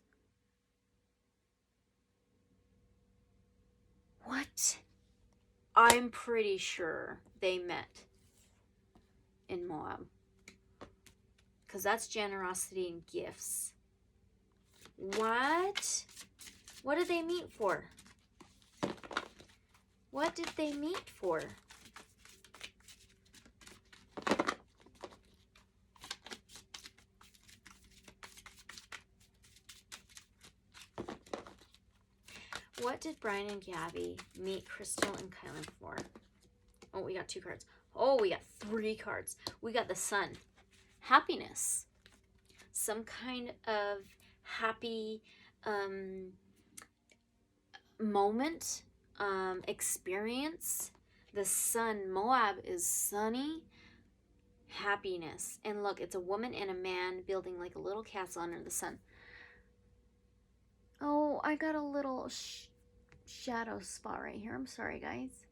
What? I'm pretty sure they met in Moab. Because that's generosity and gifts. What? What did they meet for? What did they meet for? What did Brian and Gabby meet Crystal and Kylen for? Oh, we got 2 cards. Oh, we got 3 cards. We got the Sun. Happiness. Some kind of happy moment, experience. The Sun. Moab is sunny. Happiness. And look, it's a woman and a man building like a little castle under the sun. Oh, I got a little shadow spot right here. I'm sorry, guys.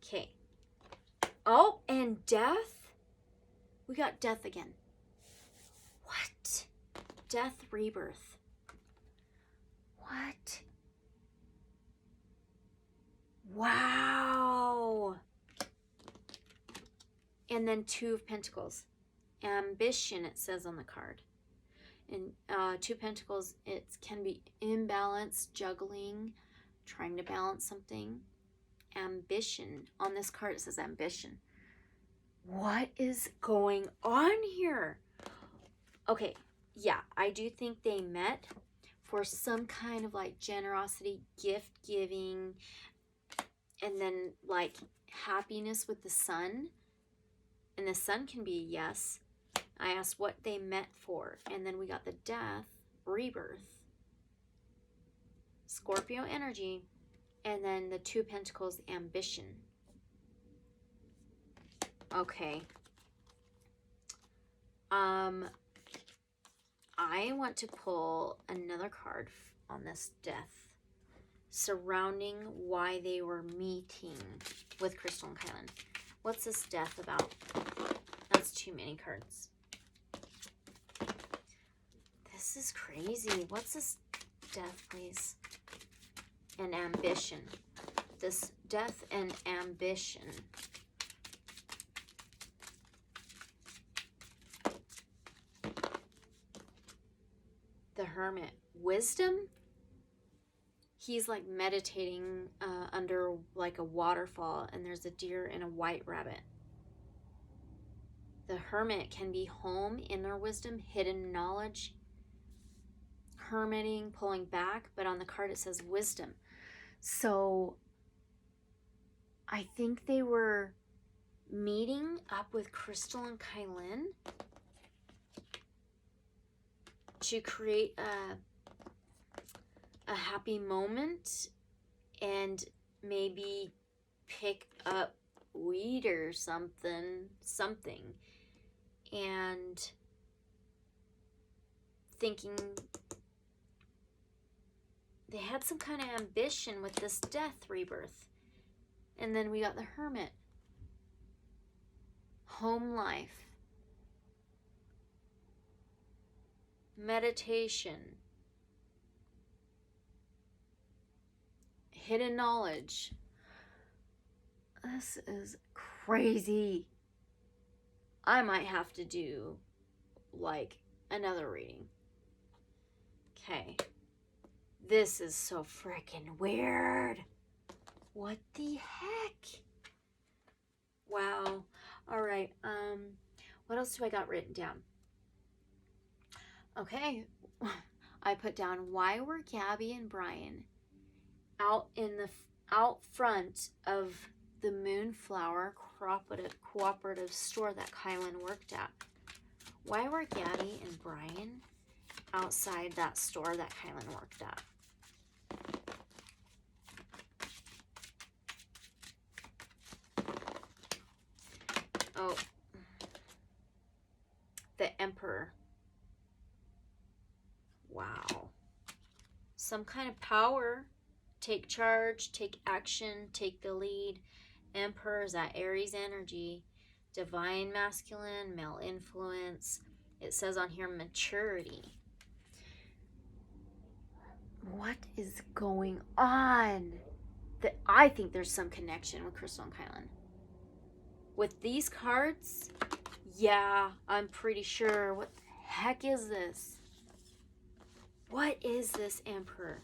Okay. Oh, and death. We got death again. What? Death, rebirth. What? Wow. And then 2 of Pentacles. Ambition, it says on the card. And 2 Pentacles, it can be imbalance, juggling, trying to balance something. Ambition. On this card, it says ambition. What is going on here? Okay, yeah, I do think they met for some kind of like generosity, gift giving, and then like happiness with the Sun. And the Sun can be a yes. I asked what they met for. And then we got the death, rebirth, Scorpio energy, and then the 2 Pentacles, ambition. Okay. I want to pull another card on this death surrounding why they were meeting with Crystal and Kylen. What's this death about? That's too many cards. This is crazy. What's this death, please? And ambition. This death and ambition. The Hermit. Wisdom? He's like meditating under like a waterfall, and there's a deer and a white rabbit. The Hermit can be home, inner wisdom, hidden knowledge, hermiting, pulling back, but on the card it says wisdom. So I think they were meeting up with Crystal and Kylen to create a happy moment and maybe pick up weed or something, and thinking they had some kind of ambition with this death, rebirth. And then we got the Hermit. Home life. Meditation. Hidden knowledge. This is crazy. I might have to do like another reading. Okay. This is so freaking weird. What the heck? Wow. All right. What else do I got written down? Okay. I put down, why were Gabby and Brian out front of the Moonflower cooperative store that Kylen worked at? Why were Gabby and Brian outside that store that Kylen worked at? Oh, the Emperor. Wow. Some kind of power. Take charge, take action, take the lead. Emperor is that Aries energy. Divine masculine, male influence. It says on here maturity. What is going on? I think there's some connection with Crystal and Kylen. With these cards, yeah, I'm pretty sure. What the heck is this? What is this, Emperor?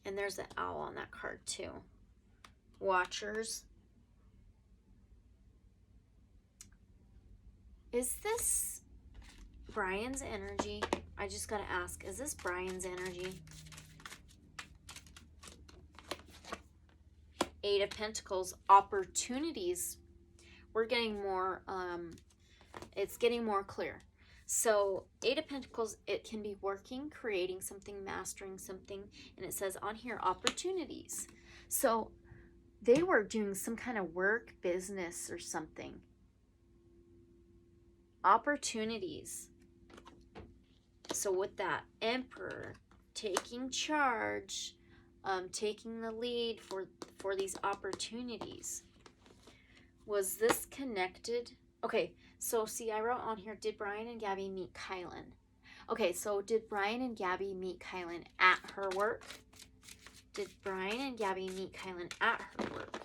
And there's an owl on that card too. Watchers. Is this Brian's energy? I just gotta ask, is this Brian's energy? Eight of Pentacles, opportunities. We're getting more, it's getting more clear. So Eight of Pentacles, it can be working, creating something, mastering something. And it says on here, opportunities. So they were doing some kind of work, business or something. Opportunities. So with that, Emperor taking charge, taking the lead for these opportunities. Was this connected? Okay, so see, I wrote on here, did Brian and Gabby meet Kylen? Okay, so did Brian and Gabby meet Kylen at her work? Did Brian and Gabby meet Kylen at her work?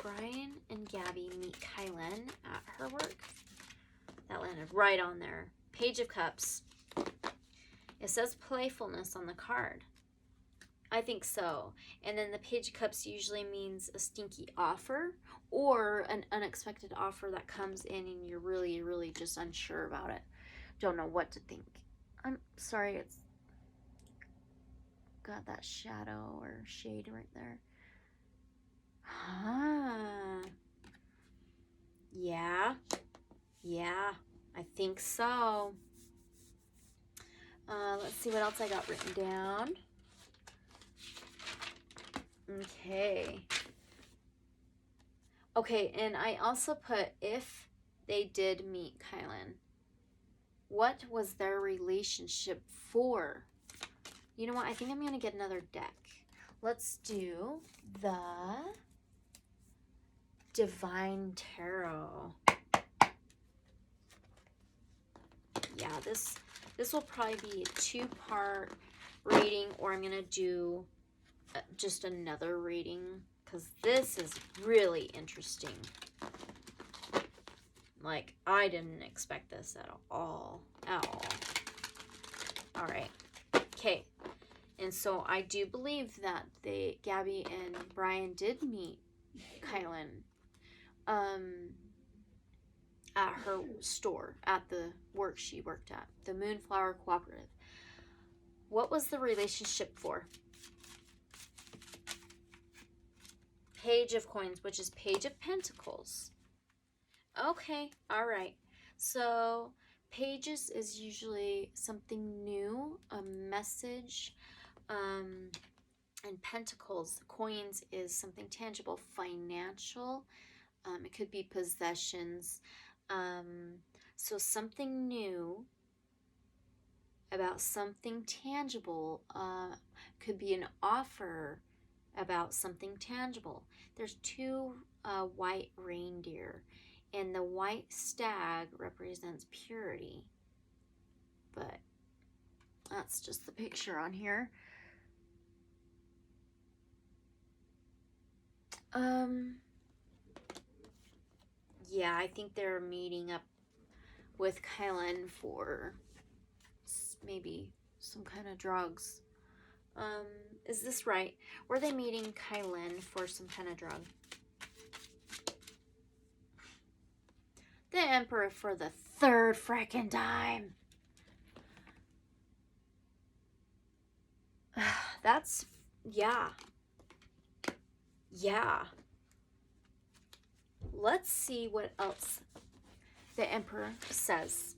Brian and Gabby meet Kylen at her work. That landed right on there. Page of Cups. It says playfulness on the card. I think so. And then the Page of Cups usually means a stinky offer or an unexpected offer that comes in and you're really, really just unsure about it. Don't know what to think. I'm sorry, it's got that shadow or shade right there. Huh. Yeah. Yeah, I think so. Let's see what else I got written down. Okay. Okay, and I also put if they did meet Kylen, what was their relationship for? You know what? I think I'm going to get another deck. Let's do the Divine Tarot. Yeah, this will probably be a two-part reading, or I'm going to do just another reading because this is really interesting. Like, I didn't expect this at all. All right. Okay. And so I do believe that Gabby and Brian did meet Kylen at her store, at the work she worked at, the Moonflower Cooperative. What was the relationship for? Page of Coins, which is Page of Pentacles. Okay, all right. So pages is usually something new, a message, and Pentacles, coins, is something tangible, financial. It could be possessions. So something new about something tangible, could be an offer about something tangible. There's two white reindeer, and the white stag represents purity. But that's just the picture on here. Yeah, I think they're meeting up with Kylen for maybe some kind of drugs. Is this right? Were they meeting Kylen for some kind of drug? The Emperor for the third frickin' time. That's, yeah. Yeah. Let's see what else the Emperor says.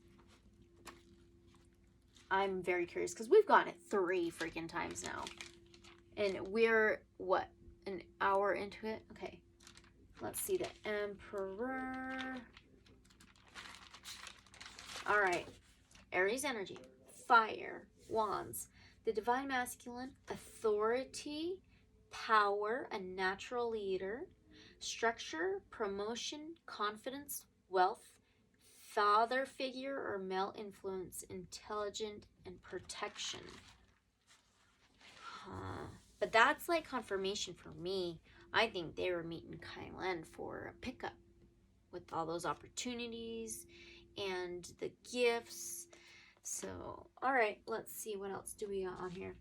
I'm very curious because we've gotten it 3 freaking times now. And we're, what, an hour into it? Okay. Let's see the Emperor. All right. Aries energy. Fire. Wands. The Divine Masculine, authority, power, a natural leader, structure, promotion, confidence, wealth, father figure or male influence, intelligent, and protection. But that's like confirmation for me. I think they were meeting Kylen for a pickup with all those opportunities and the gifts. So, all right, let's see what else do we got on here.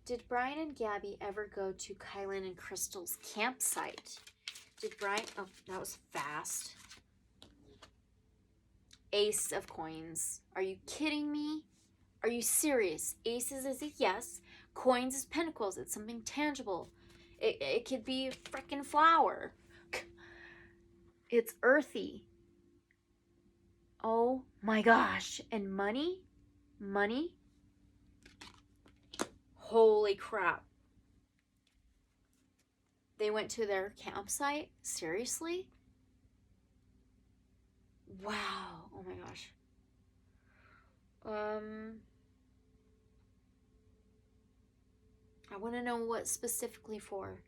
Did Brian and Gabby ever go to Kylen and Crystal's campsite? Did Brian? Oh, that was fast. Ace of coins. Are you kidding me? Are you serious? Aces is a yes. Coins is pentacles. It's something tangible. It could be a freaking flower. It's earthy. Oh my gosh. And money? Money? Holy crap. They went to their campsite? Seriously? Wow. Oh my gosh. I want to know what specifically for.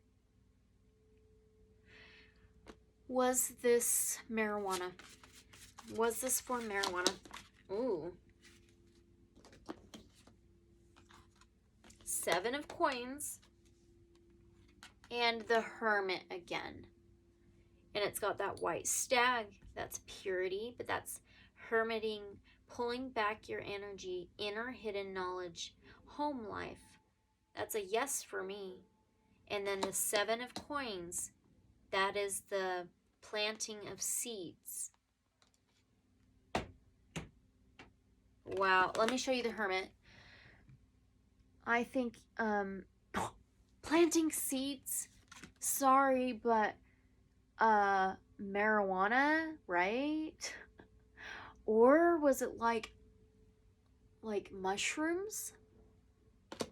Was this marijuana? Was this for marijuana? Ooh. 7 of coins. And the Hermit again. And it's got that white stag. That's purity, but that's hermiting, pulling back your energy, inner hidden knowledge, home life. That's a yes for me. And then the 7 of coins, that is the planting of seeds. Wow. Let me show you the Hermit. I think planting seeds, sorry, but marijuana, right? Or was it like mushrooms?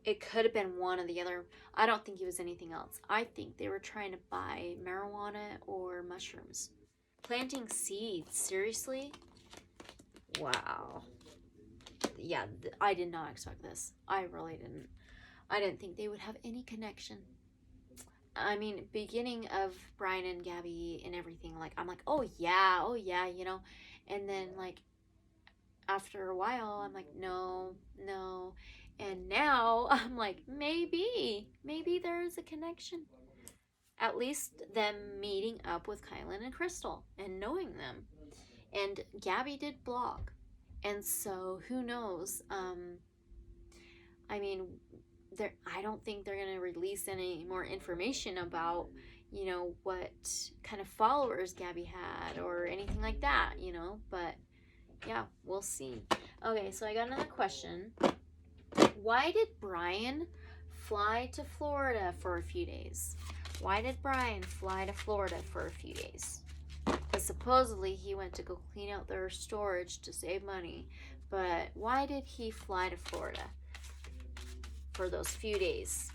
It could have been one or the other. I don't think it was anything else. I think they were trying to buy marijuana or mushrooms. Planting seeds, seriously? Wow. Yeah, I did not expect this. I really didn't. I didn't think they would have any connection. I mean, beginning of Brian and Gabby and everything, like, I'm like, oh yeah, you know. And then, like, after a while, I'm like, no. And now I'm like, maybe there's a connection. At least them meeting up with Kylen and Crystal and knowing them. And Gabby did blog. And so who knows? I mean, I don't think they're going to release any more information about, you know, what kind of followers Gabby had or anything like that, you know. But yeah, we'll see. Okay, so I got another question. Why did Brian fly to Florida for a few days? Why did Brian fly to Florida for a few days? Because supposedly he went to go clean out their storage to save money. But why did he fly to Florida for those few days?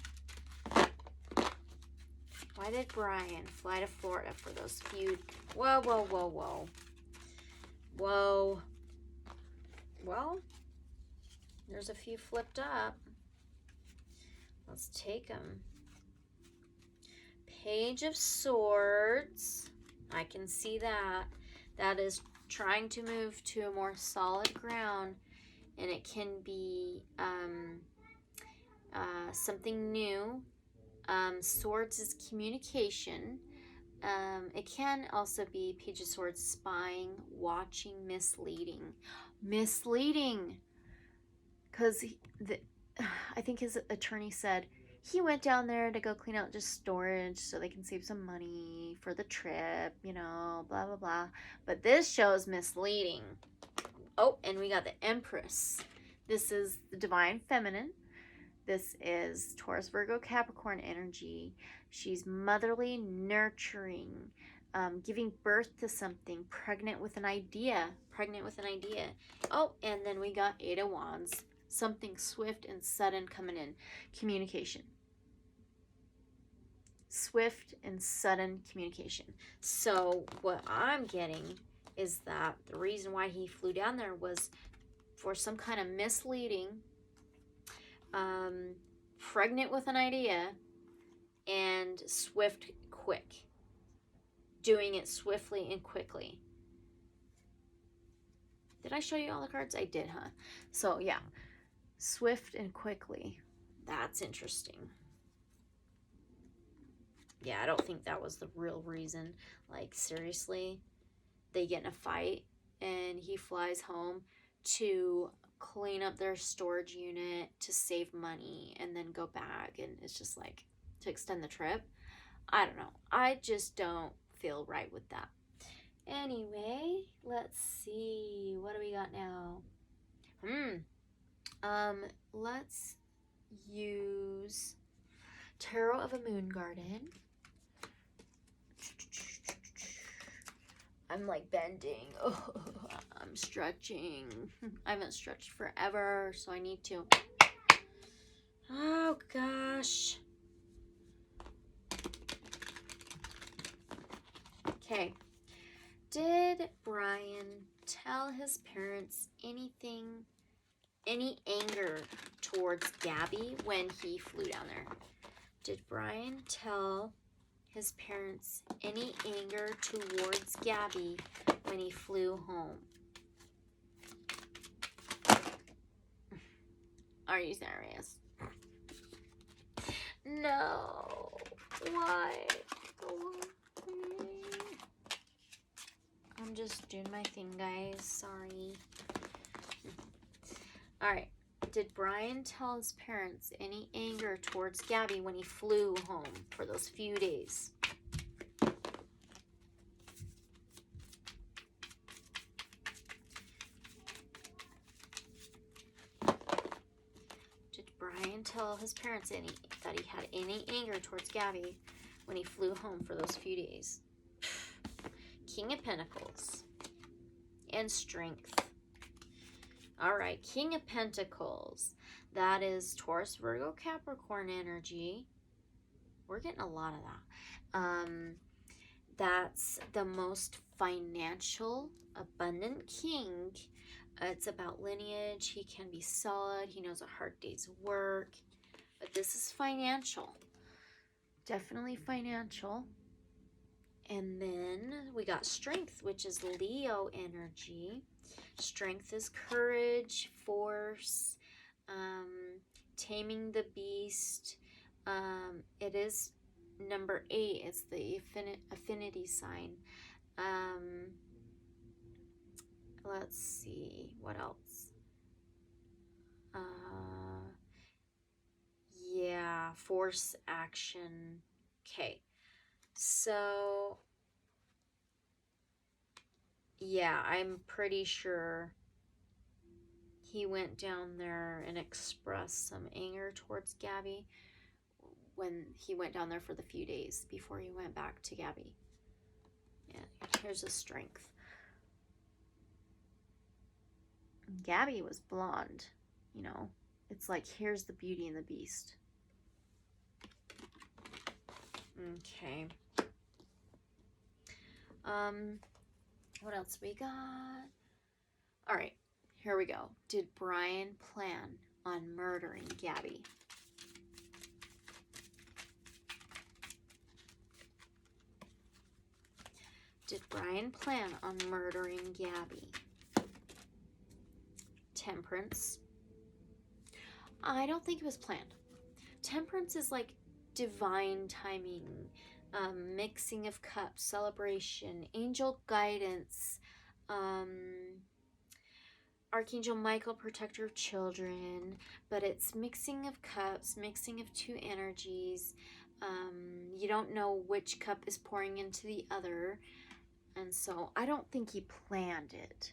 Why did Brian fly to Florida for those few... Whoa. Well, there's a few flipped up. Let's take them. Page of Swords. I can see that. That is trying to move to a more solid ground. And it can be something new. Swords is communication. It can also be Page of Swords, spying, watching, misleading. Misleading. Because I think his attorney said he went down there to go clean out just storage so they can save some money for the trip, you know, blah, blah, blah. But this shows misleading. Oh, and we got the Empress. This is the Divine Feminine. This is Taurus, Virgo, Capricorn energy. She's motherly, nurturing, giving birth to something, pregnant with an idea. Oh, and then we got 8 of Wands. Something swift and sudden coming in. Communication. Swift and sudden communication. So what I'm getting is that the reason why he flew down there was for some kind of misleading pregnant with an idea, and swift, quick. Doing it swiftly and quickly. Did I show you all the cards? I did, huh? So, yeah. Swift and quickly. That's interesting. Yeah, I don't think that was the real reason. Like, seriously, they get in a fight and he flies home to clean up their storage unit to save money and then go back, and it's just like to extend the trip. I don't know. I just don't feel right with that. Anyway, let's see. What do we got now? Let's use Tarot of a Moon Garden. I'm like bending. Oh, I'm stretching. I haven't stretched forever, so I need to. Oh gosh. Okay. Did Brian tell his parents any anger towards Gabby when he flew down there? Did Brian tell his parents any anger towards Gabby when he flew home? Are you serious? No. Why? I'm just doing my thing, guys. Sorry. Alright. Did Brian tell his parents any anger towards Gabby when he flew home for those few days? Did Brian tell his parents that he had any anger towards Gabby when he flew home for those few days? King of Pentacles and Strength. All right, King of Pentacles. That is Taurus, Virgo, Capricorn energy. We're getting a lot of that. That's the most financial, abundant king. It's about lineage. He can be solid. He knows a hard day's work. But this is financial. Definitely financial. And then we got Strength, which is Leo energy. Strength is courage, force, taming the beast. It is number 8. It's the affinity sign. Let's see. What else? Yeah, force, action. Okay. So, yeah, I'm pretty sure he went down there and expressed some anger towards Gabby when he went down there for the few days before he went back to Gabby. Yeah, here's his Strength. Gabby was blonde, you know. It's like, here's the Beauty and the Beast. Okay. What else we got? All right, here we go. Did Brian plan on murdering Gabby? Did Brian plan on murdering Gabby? Temperance. I don't think it was planned. Temperance is like divine timing, mixing of cups, celebration, angel guidance, Archangel Michael, protector of children, but it's mixing of cups, mixing of two energies. You don't know which cup is pouring into the other, and so I don't think he planned it.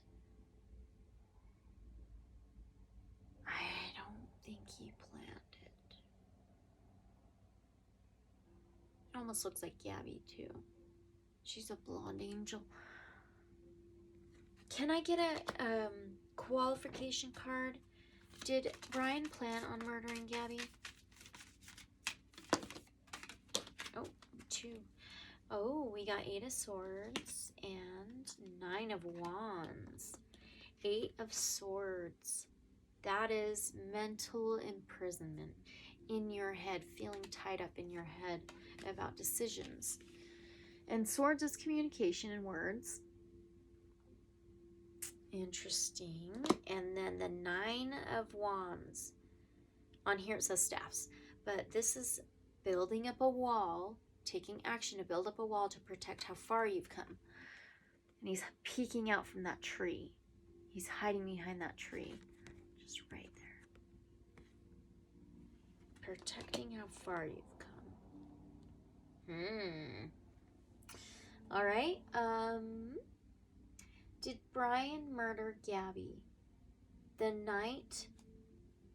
I don't think he planned it. It almost looks like Gabby too. She's a blonde angel. Can I get a qualification card? Did Brian plan on murdering Gabby? Oh, 2. Oh, we got 8 of Swords and 9 of Wands. 8 of Swords. That is mental imprisonment in your head, feeling tied up in your head about decisions. And Swords is communication in words. Interesting. And then the Nine of Wands. On here it says staffs. But this is building up a wall, taking action to build up a wall to protect how far you've come. And he's peeking out from that tree. He's hiding behind that tree. Just right there. Protecting how far you've come. All right. Did Brian murder Gabby the night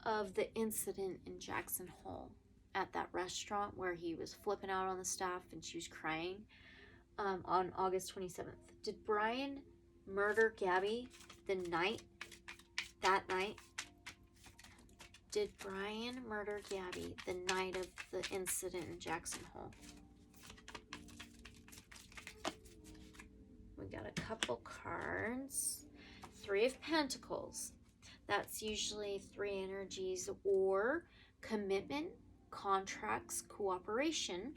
of the incident in Jackson Hole at that restaurant where he was flipping out on the staff and she was crying on August 27th? Did Brian murder Gabby that night? Did Brian murder Gabby the night of the incident in Jackson Hole? We got a couple cards. Three of Pentacles. That's usually three energies, or commitment, contracts, cooperation.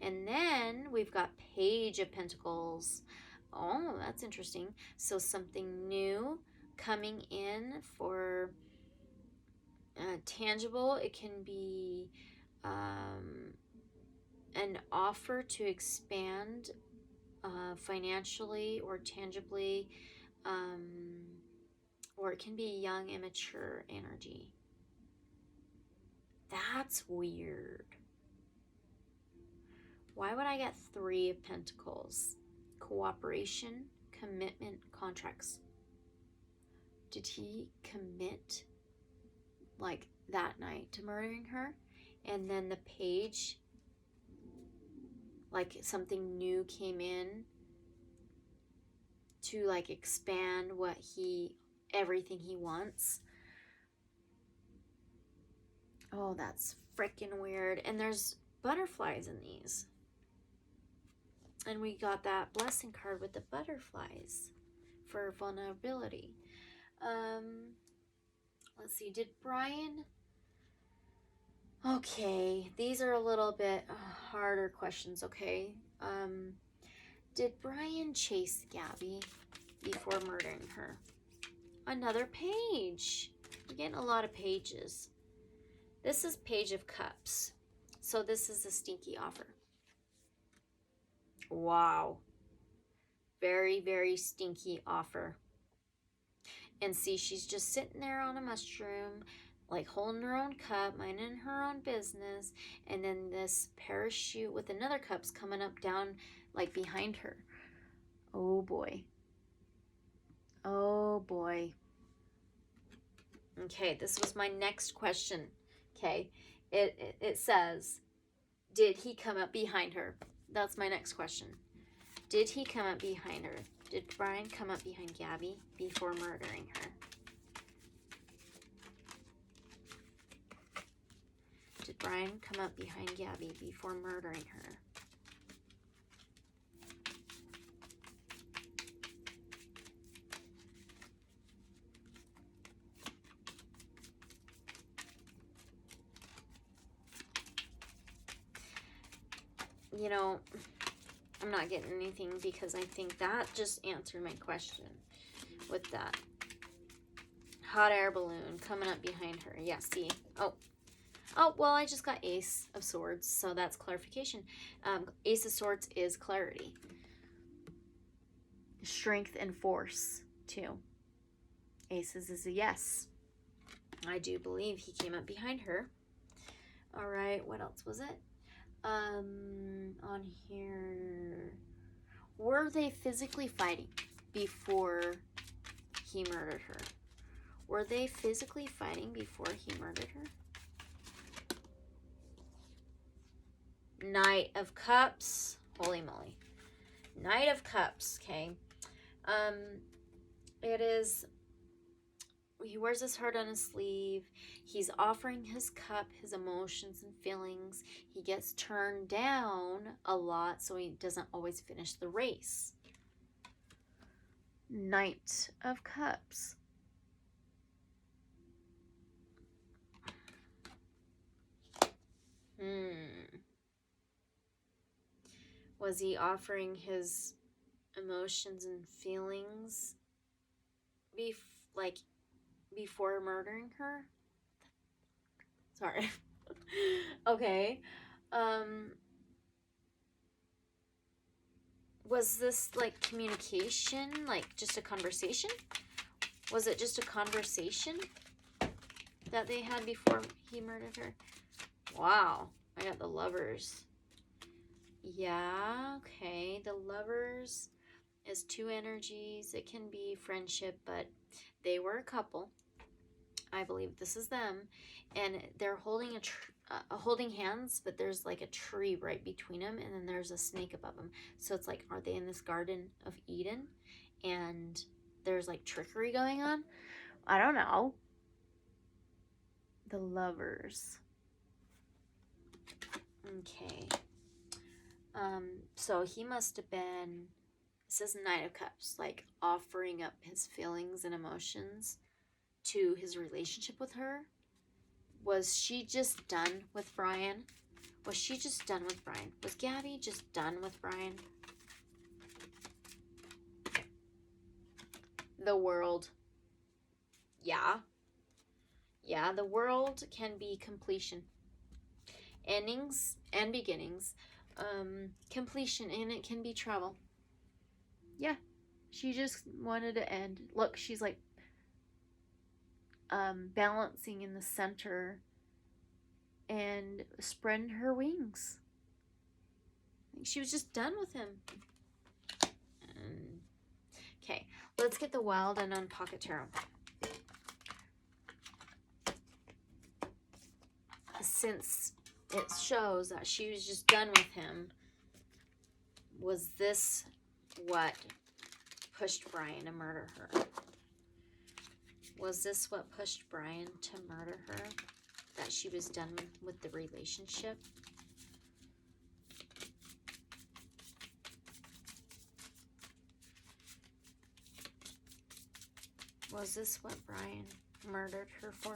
And then we've got Page of Pentacles. Oh, that's interesting. So something new coming in for tangible. It can be an offer to expand financially or tangibly, or it can be young, immature energy. That's weird. Why would I get Three of Pentacles? Cooperation, commitment, contracts. Did he commit like that night to murdering her? And then the Page, like something new came in to like expand everything he wants. Oh, that's freaking weird. And there's butterflies in these. And we got that blessing card with the butterflies for vulnerability. Let's see, did Brian... Okay, these are a little bit harder questions, okay? Did Brian chase Gabby before murdering her? Another page. We're getting a lot of pages. This is Page of Cups. So this is a stinky offer. Wow. Very, very stinky offer. And see, she's just sitting there on a mushroom, like holding her own cup, minding her own business. And then this parachute with another cup's coming up down like behind her. Oh boy. Oh boy. Okay, this was my next question. Okay, it says, did he come up behind her? That's my next question. Did he come up behind her? Did Brian come up behind Gabby before murdering her? Did Brian come up behind Gabby before murdering her? You know, I'm not getting anything because I think that just answered my question with that. Hot air balloon coming up behind her. Yeah, see? Oh, well, I just got Ace of Swords, so that's clarification. Ace of Swords is clarity. Strength and force, too. Aces is a yes. I do believe he came up behind her. All right, what else was it? On here, were they physically fighting before he murdered her? Were they physically fighting before he murdered her? Knight of Cups. Holy moly. Knight of Cups, okay. It is, he wears his heart on his sleeve. He's offering his cup, his emotions and feelings. He gets turned down a lot, so he doesn't always finish the race. Knight of Cups. Was he offering his emotions and feelings like before murdering her? Sorry. Okay. Was this like communication, like just a conversation? Was it just a conversation that they had before he murdered her? Wow, I got the Lovers. Yeah, okay. The Lovers is two energies. It can be friendship, but they were a couple. I believe this is them, and they're holding holding hands, but there's like a tree right between them, and then there's a snake above them. So it's like, are they in this Garden of Eden, and there's like trickery going on? I don't know. The Lovers. Okay. So he must have been, it says Knight of Cups, like offering up his feelings and emotions to his relationship with her. Was she just done with Brian? Was she just done with Brian? Was Gabby just done with Brian? The World. Yeah. Yeah, the World can be completion. Endings and beginnings. Completion, and it can be travel. Yeah. She just wanted to end. Look, she's like balancing in the center and spreading her wings. She was just done with him. Okay, let's get the Wild Unknown Pocket Tarot. Since it shows that she was just done with him, was this what pushed Brian to murder her? Was this what pushed Brian to murder her? That she was done with the relationship? Was this what Brian murdered her for?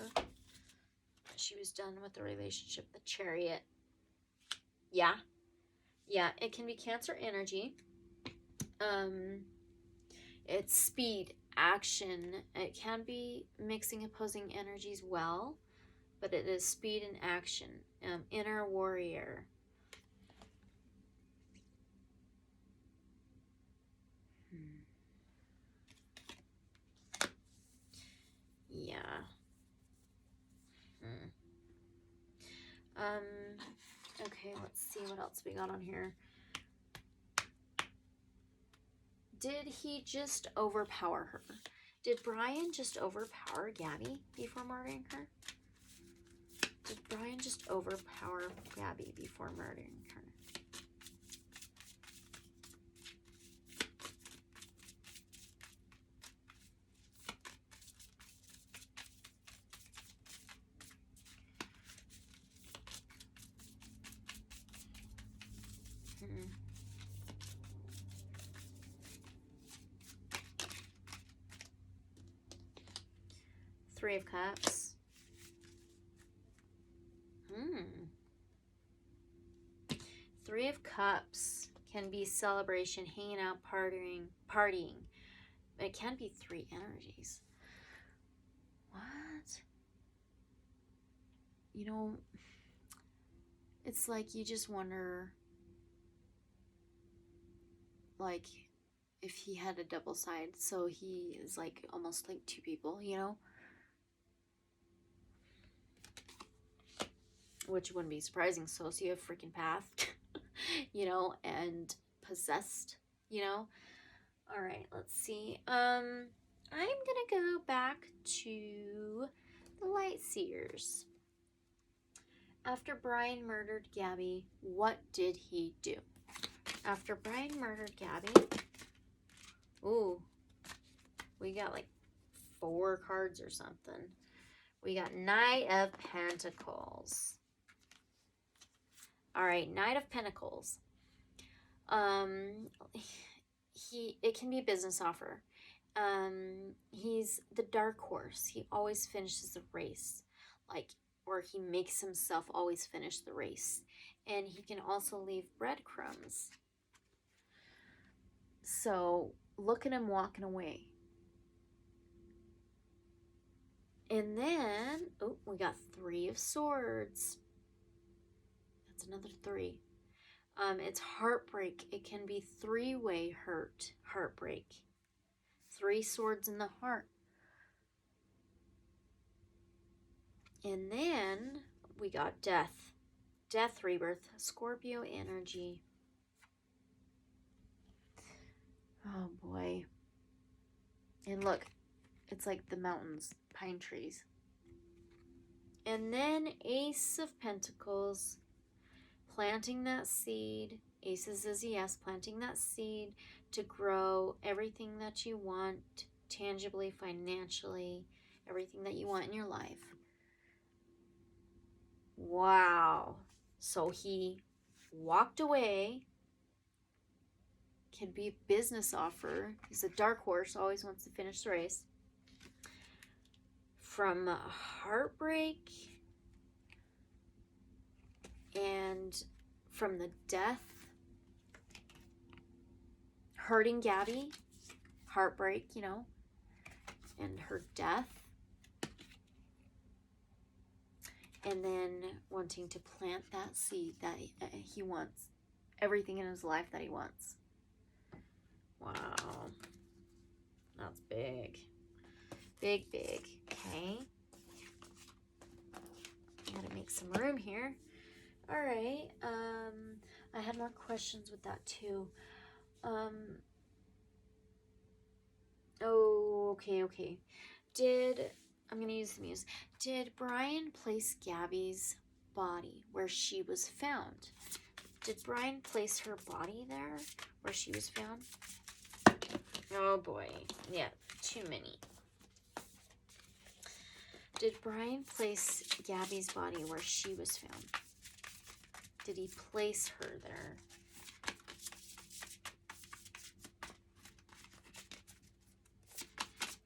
She was done with the relationship. The Chariot. Yeah. Yeah, it can be Cancer energy. It's speed, action. It can be mixing opposing energies well, but it is speed and action. Inner warrior. Yeah. Okay, let's see what else we got on here. Did he just overpower her? Did Brian just overpower Gabby before murdering her? Did Brian just overpower Gabby before murdering her? Three of Cups. Three of Cups can be celebration, hanging out, partying. It can be three energies. What? You know, it's like you just wonder, like, if he had a double side, so he is like almost like two people, you know? Which wouldn't be surprising. Socio freaking path, you know, and possessed, you know. All right, let's see. I'm gonna go back to the Light Seers. After Brian murdered Gabby, what did he do? After Brian murdered Gabby, ooh, we got like 4 cards or something. We got Knight of Pentacles. All right, Knight of Pentacles. It can be a business offer. He's the dark horse. He always finishes the race, or he makes himself always finish the race. And he can also leave breadcrumbs. So look at him walking away. And then, oh, we got 3 of Swords. That's another 3. It's heartbreak. It can be 3-way heartbreak. 3 swords in the heart. And then we got death. Death, rebirth, Scorpio energy. Oh boy. And look, it's like the mountains, pine trees. And then Ace of Pentacles, planting that seed. Ace says yes, planting that seed to grow everything that you want, tangibly, financially, everything that you want in your life. Wow. So he walked away. Could be a business offer. He's a dark horse, always wants to finish the race. From heartbreak and from the death, hurting Gabby, heartbreak, you know, and her death. And then wanting to plant that seed that he wants. Everything in his life that he wants. Wow. That's big. Big, big. Okay. Gotta make some room here. All right. I had more questions with that too. Oh, okay. I'm gonna use the muse. Did Brian place Gabby's body where she was found? Did Brian place her body there where she was found? Oh boy. Yeah, too many. Did Brian place Gabby's body where she was found? Did he place her there?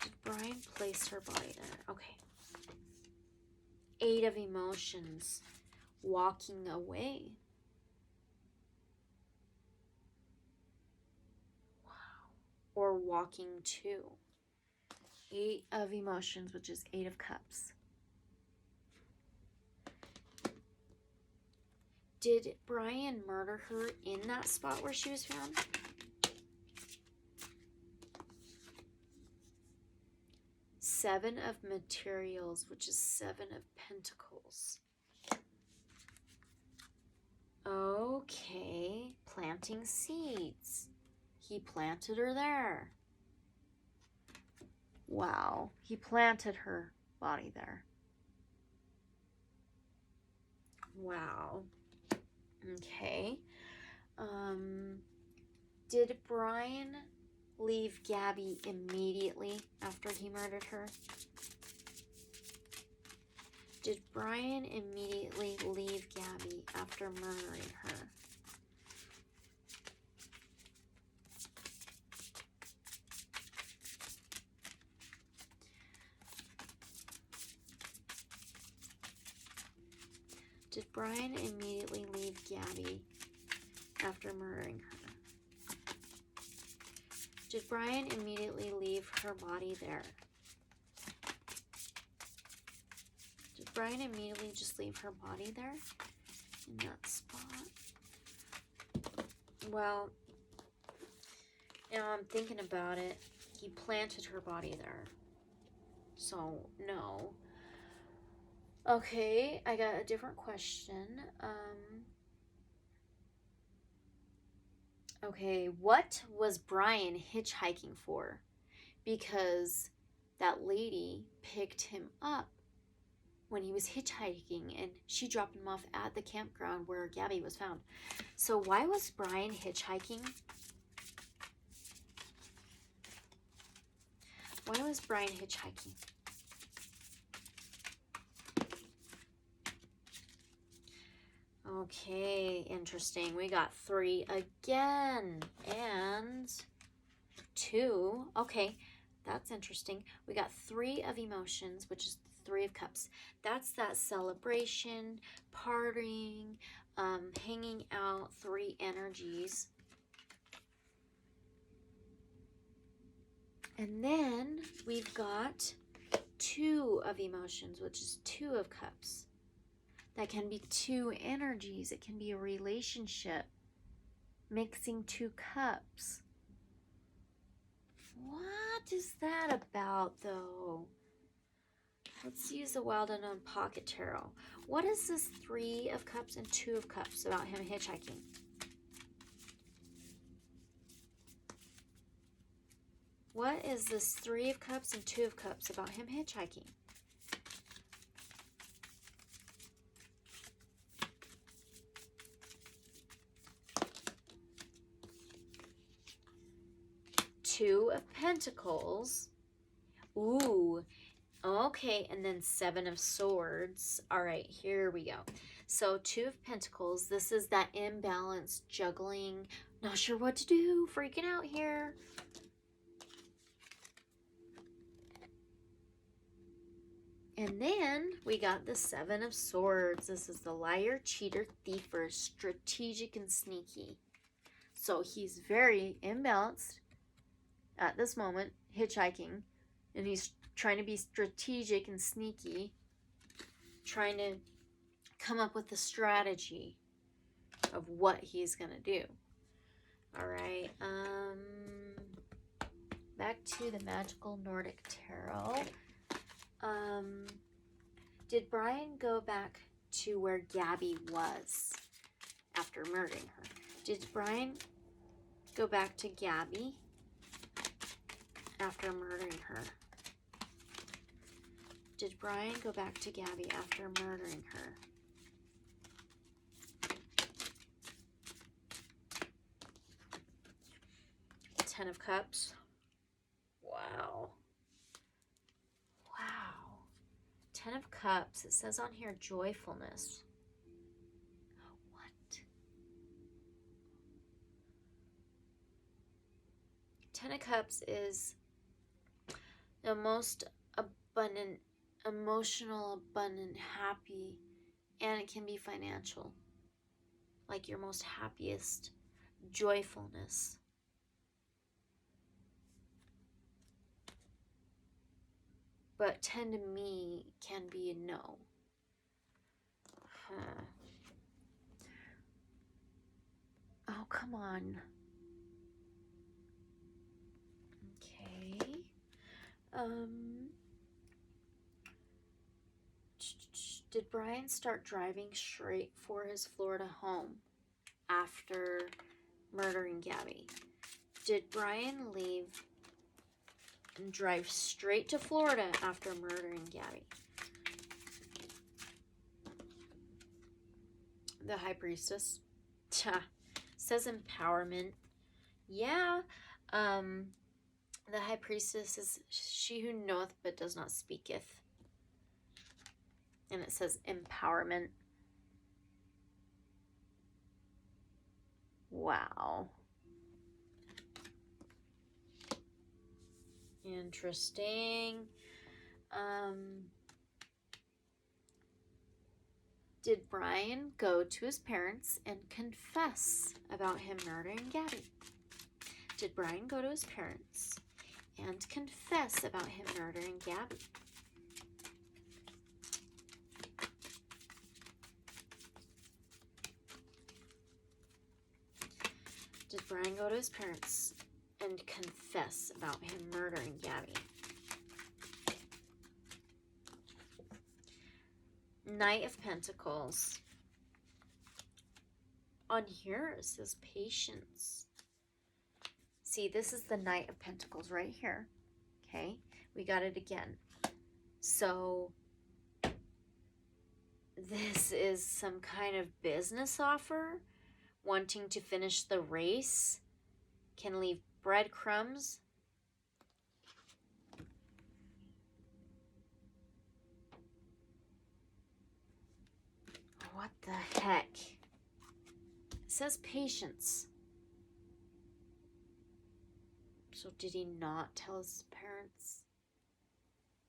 Did Brian place her body there? Okay. 8 of emotions. Walking away. Wow. Or walking to. 8 of emotions, which is 8 of cups. Did Brian murder her in that spot where she was found? Seven of materials, which is 7 of pentacles. Okay, planting seeds. He planted her there. Wow, he planted her body there. Wow. Okay. Did Brian leave Gabby immediately after he murdered her? Did Brian immediately leave Gabby after murdering her? Did Brian immediately leave Gabby after murdering her? Did Brian immediately leave her body there? Did Brian immediately just leave her body there? In that spot? Well, now I'm thinking about it. He planted her body there. So, no. Okay, I got a different question. Okay, what was Brian hitchhiking for? Because that lady picked him up when he was hitchhiking and she dropped him off at the campground where Gabby was found. So why was Brian hitchhiking? Why was Brian hitchhiking? Okay, interesting. We got 3 again and 2. Okay, that's interesting. We got 3 of emotions, which is 3 of cups. That's that celebration, partying, hanging out, 3 energies. And then we've got 2 of emotions, which is 2 of cups. That can be 2 energies. It can be a relationship. Mixing 2 cups. What is that about, though? Let's use the Wild Unknown Pocket Tarot. What is this 3 of cups and 2 of cups about him hitchhiking? What is this 3 of cups and 2 of cups about him hitchhiking? Two of Pentacles. Ooh, okay, and then 7 of Swords. All right, here we go. So 2 of Pentacles. This is that imbalance, juggling, not sure what to do, freaking out here. And then we got the 7 of Swords. This is the liar, cheater, thiefer, strategic and sneaky. So he's very imbalanced at this moment, hitchhiking, and he's trying to be strategic and sneaky, trying to come up with a strategy of what he's gonna do. All right, back to the Magical Nordic Tarot. Did Brian go back to where Gabby was after murdering her? Did Brian go back to Gabby after murdering her? Did Brian go back to Gabby after murdering her? Ten of Cups. Wow. Wow. 10 of Cups. It says on here joyfulness. What? 10 of Cups is the most abundant, emotional, abundant, happy, and it can be financial. Like your most happiest joyfulness. But 10 to me can be a no. Huh. Oh, come on. Okay. Did Brian start driving straight for his Florida home after murdering Gabby? Did Brian leave and drive straight to Florida after murdering Gabby? The High Priestess. Says empowerment. Yeah. The High Priestess is she who knoweth but does not speaketh. And it says empowerment. Wow. Interesting. Did Brian go to his parents and confess about him murdering Gabby? Did Brian go to his parents and confess about him murdering Gabby? Did Brian go to his parents and confess about him murdering Gabby? Knight of Pentacles. On here it says patience. See, this is the Knight of Pentacles right here. Okay, we got it again. So this is some kind of business offer, wanting to finish the race, can leave breadcrumbs. What the heck? It says patience. So did he not tell his parents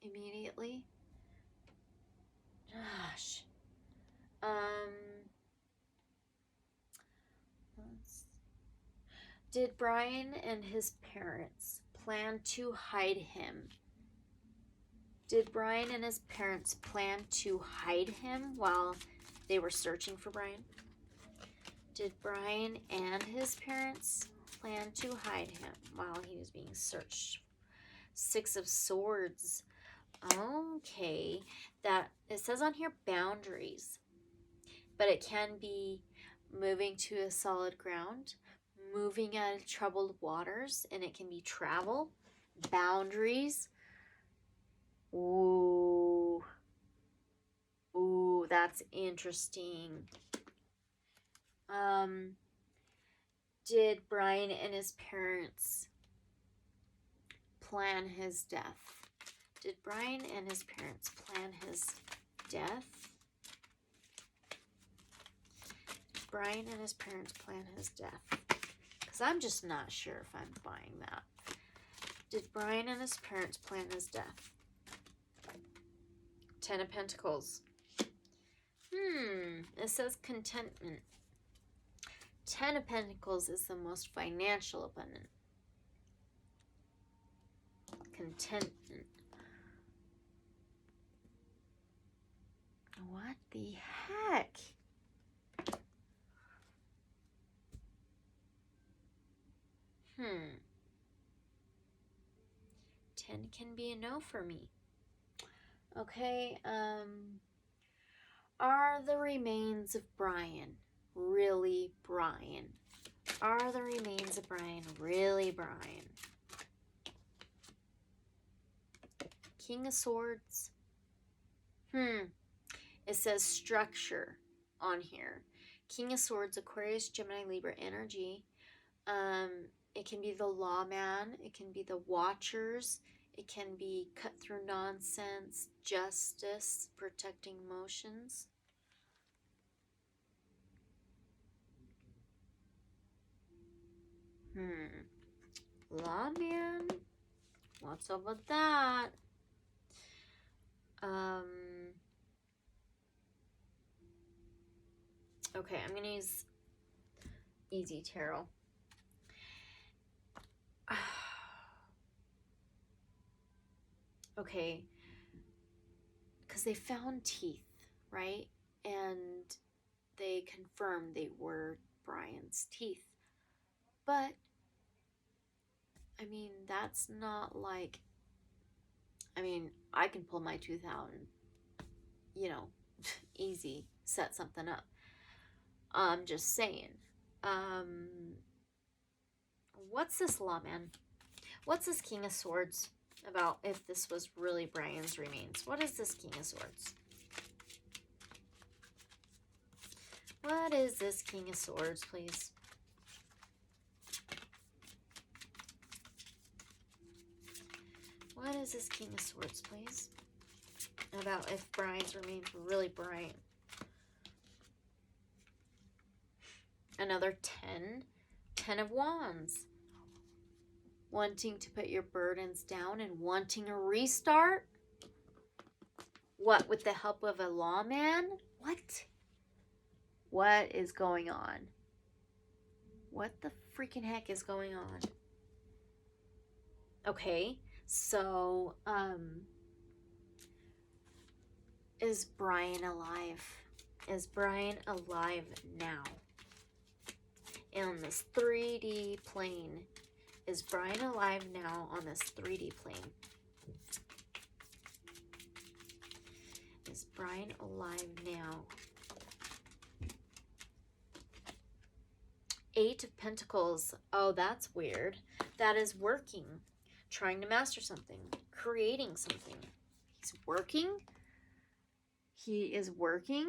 immediately? Gosh. Did Brian and his parents plan to hide him? Did Brian and his parents plan to hide him while they were searching for Brian? Did Brian and his parents plan to hide him while he was being searched? Six of Swords. Okay, that it says on here boundaries, but it can be moving to a solid ground, moving out of troubled waters, and it can be travel, boundaries. Ooh, that's interesting. Did Brian and his parents plan his death? Did Brian and his parents plan his death? Did Brian and his parents plan his death? Because I'm just not sure if I'm buying that. Did Brian and his parents plan his death? 10 of Pentacles. It says contentment. 10 of Pentacles is the most financial abundant. Contentment. What the heck? Hmm. 10 can be a no for me. Okay, are the remains of Brian really Brian? Are the remains of Brian really Brian? King of Swords. It says structure on here. King of Swords, Aquarius, Gemini, Libra energy. It can be the lawman. It can be the watchers. It can be cut through nonsense, justice, protecting emotions. Lawman. What's up with that? Okay, I'm gonna use Easy Tarot. Okay, because they found teeth, right? And they confirmed they were Brian's teeth. But, I mean, that's not like, I mean, I can pull my tooth out and, you know, easy, set something up. I'm just saying. What's this lawman? What's this King of Swords about if this was really Brian's remains? What is this King of Swords? What is this King of Swords, please? What is this King of Swords, please? About if Brian's remains were really Brian. Another 10. 10 of Wands. Wanting to put your burdens down and wanting a restart? What, with the help of a lawman? What? What is going on? What the freaking heck is going on? Okay, so, is Brian alive? Is Brian alive now? On this 3D plane. Is Brian alive now on this 3D plane? Is Brian alive now? 8 of Pentacles. Oh, that's weird. That is working. Trying to master something. Creating something. He's working. He is working.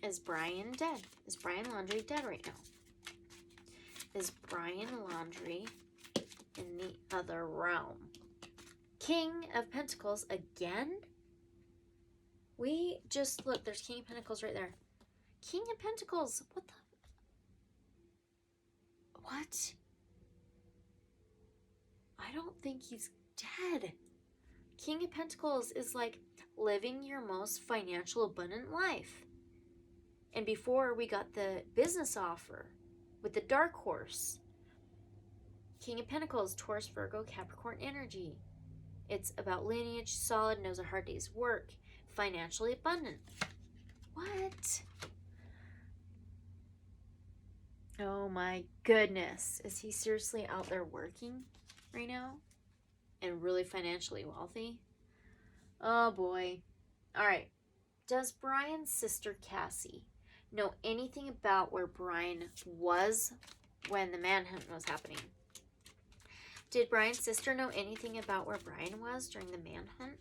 Is Brian dead? Is Brian Laundrie dead right now? Is Brian Laundrie in the other realm? King of Pentacles again? We just, look, there's King of Pentacles right there. King of Pentacles, what the? What? I don't think he's dead. King of Pentacles is like living your most financial abundant life. And before we got the business offer with the dark horse, King of Pentacles, Taurus, Virgo, Capricorn energy. It's about lineage, solid, knows a hard day's work, financially abundant. What? Oh my goodness. Is he seriously out there working right now? And really financially wealthy? Oh boy. All right. Does Brian's sister Cassie know anything about where Brian was when the manhunt was happening? Did Brian's sister know anything about where Brian was during the manhunt?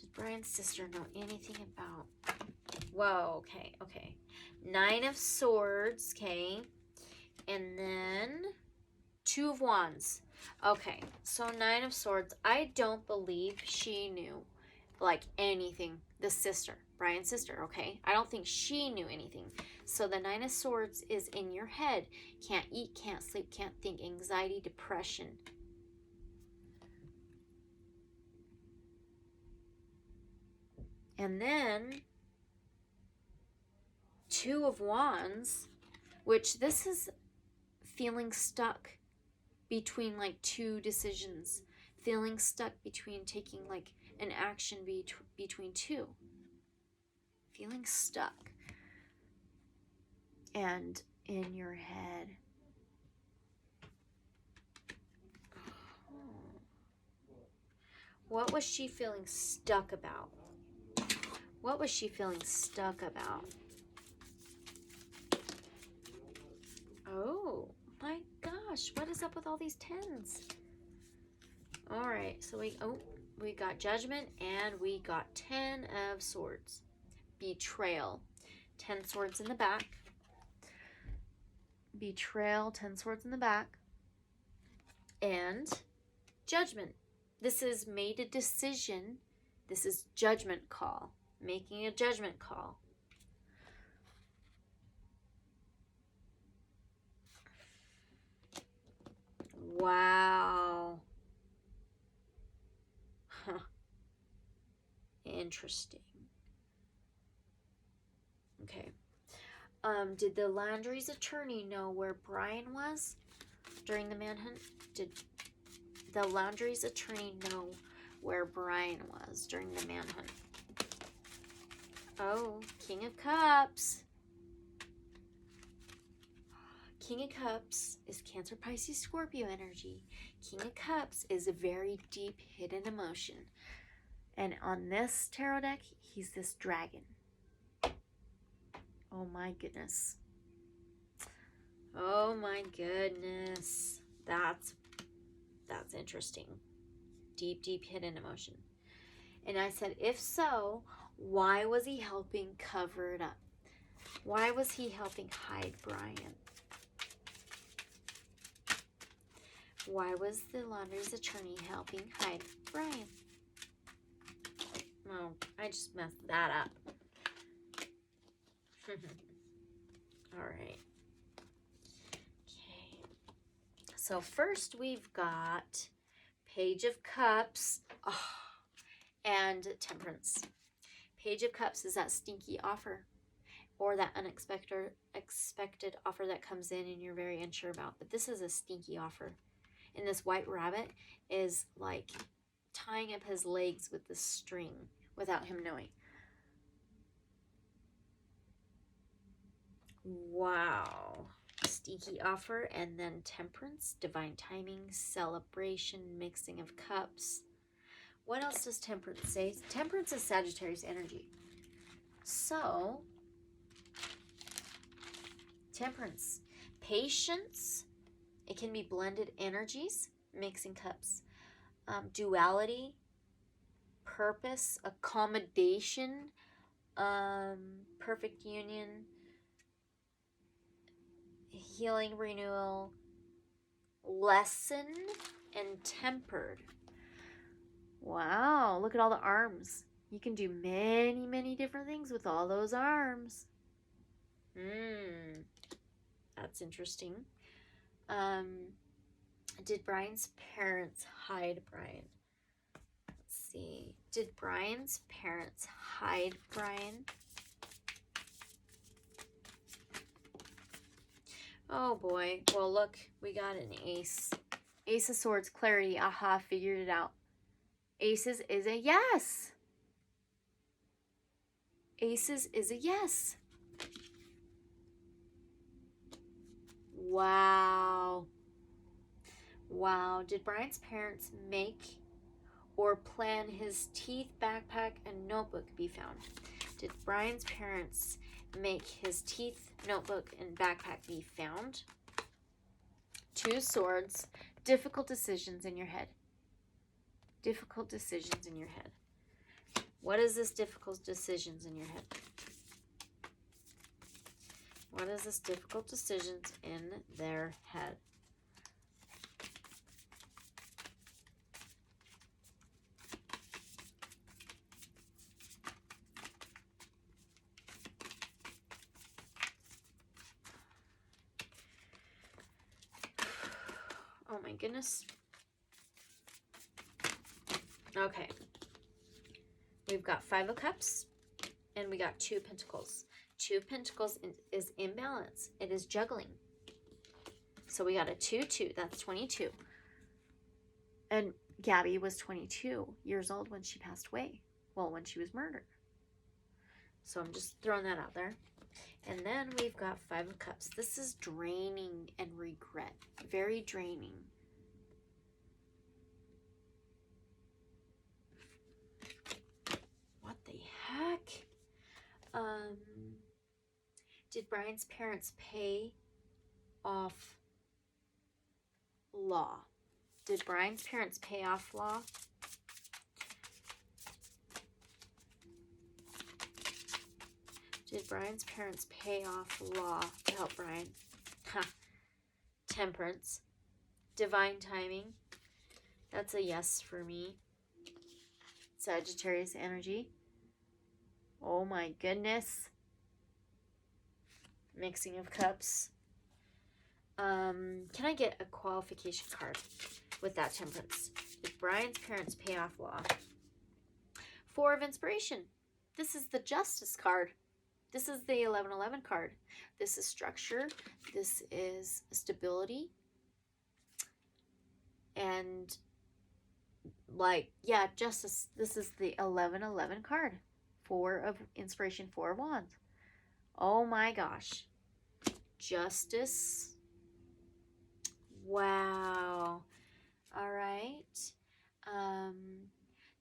Did Brian's sister know anything about... Whoa, okay. 9 of Swords, okay. And then 2 of Wands. Okay, so 9 of Swords. I don't believe she knew, like, anything. The sister, Brian's sister, okay? I don't think she knew anything. So the 9 of Swords is in your head. Can't eat, can't sleep, can't think. Anxiety, depression. And then 2 of Wands, which this is feeling stuck between like 2 decisions. Feeling stuck between taking like an action between 2. Feeling stuck. And in your head. What was she feeling stuck about? What was she feeling stuck about? Oh my gosh, what is up with all these 10s? All right, so we got Judgment and we got 10 of Swords. Betrayal. 10 swords in the back. Betrayal, 10 swords in the back. And Judgment. This is made a decision. This is judgment call. Making a judgment call. Wow. Huh. Interesting. Okay. Did the Laundrie's attorney know where Brian was during the manhunt? Did the Laundrie's attorney know where Brian was during the manhunt? Oh, King of Cups. King of Cups is Cancer, Pisces, Scorpio energy. King of Cups is a very deep hidden emotion. And on this tarot deck, he's this dragon. Oh my goodness. Oh my goodness. That's interesting. Deep, deep hidden emotion. And I said, if so, why was he helping cover it up? Why was he helping hide Brian? Why was the Laundrie's attorney helping hide Brian? Oh, I just messed that up. All right. Okay. So first we've got Page of Cups and Temperance. Page of Cups is that stinky offer or that expected offer that comes in and you're very unsure about. But this is a stinky offer. And this white rabbit is like tying up his legs with the string without him knowing. Wow. Stinky offer. And then Temperance, divine timing, celebration, mixing of cups. What else does Temperance say? Temperance is Sagittarius energy. So, Temperance, patience. It can be blended energies, mixing cups. Duality, purpose, accommodation, perfect union, healing, renewal, lesson, and tempered. Wow, look at all the arms. You can do many, many different things with all those arms. That's interesting. Did Brian's parents hide Brian? Let's see. Did Brian's parents hide Brian? Oh boy. Well, look, we got an ace. Ace of Swords, clarity. Aha, figured it out. Aces is a yes. Aces is a yes. Wow. Wow. Did Brian's parents make or plan his teeth, backpack, and notebook be found? Did Brian's parents make his teeth, notebook, and backpack be found? Two swords. Difficult decisions in your head. Difficult decisions in your head. What is this difficult decisions in your head? What is this difficult decisions in their head? Oh my goodness. Okay. We've got 5 of Cups and we got 2 Pentacles. 2 Pentacles is imbalance. It is juggling. So we got a 2-2. That's 22. And Gabby was 22 years old when she passed away. Well, when she was murdered. So I'm just throwing that out there. And then we've got 5 of Cups. This is draining and regret. Very draining. What the heck? Did Brian's parents pay off law? Did Brian's parents pay off law? Did Brian's parents pay off law to help Brian? Temperance. Divine timing. That's a yes for me. Sagittarius energy. Oh my goodness. Mixing of Cups. Can I get a qualification card with that temperance? Did Brian's parents pay off law? 4 of Inspiration. This is the Justice card. This is the 1111 card. This is structure. This is stability. And like, yeah, justice. This is the 1111 card. 4 of Inspiration, 4 of Wands. Oh my gosh. Justice. Wow. All right.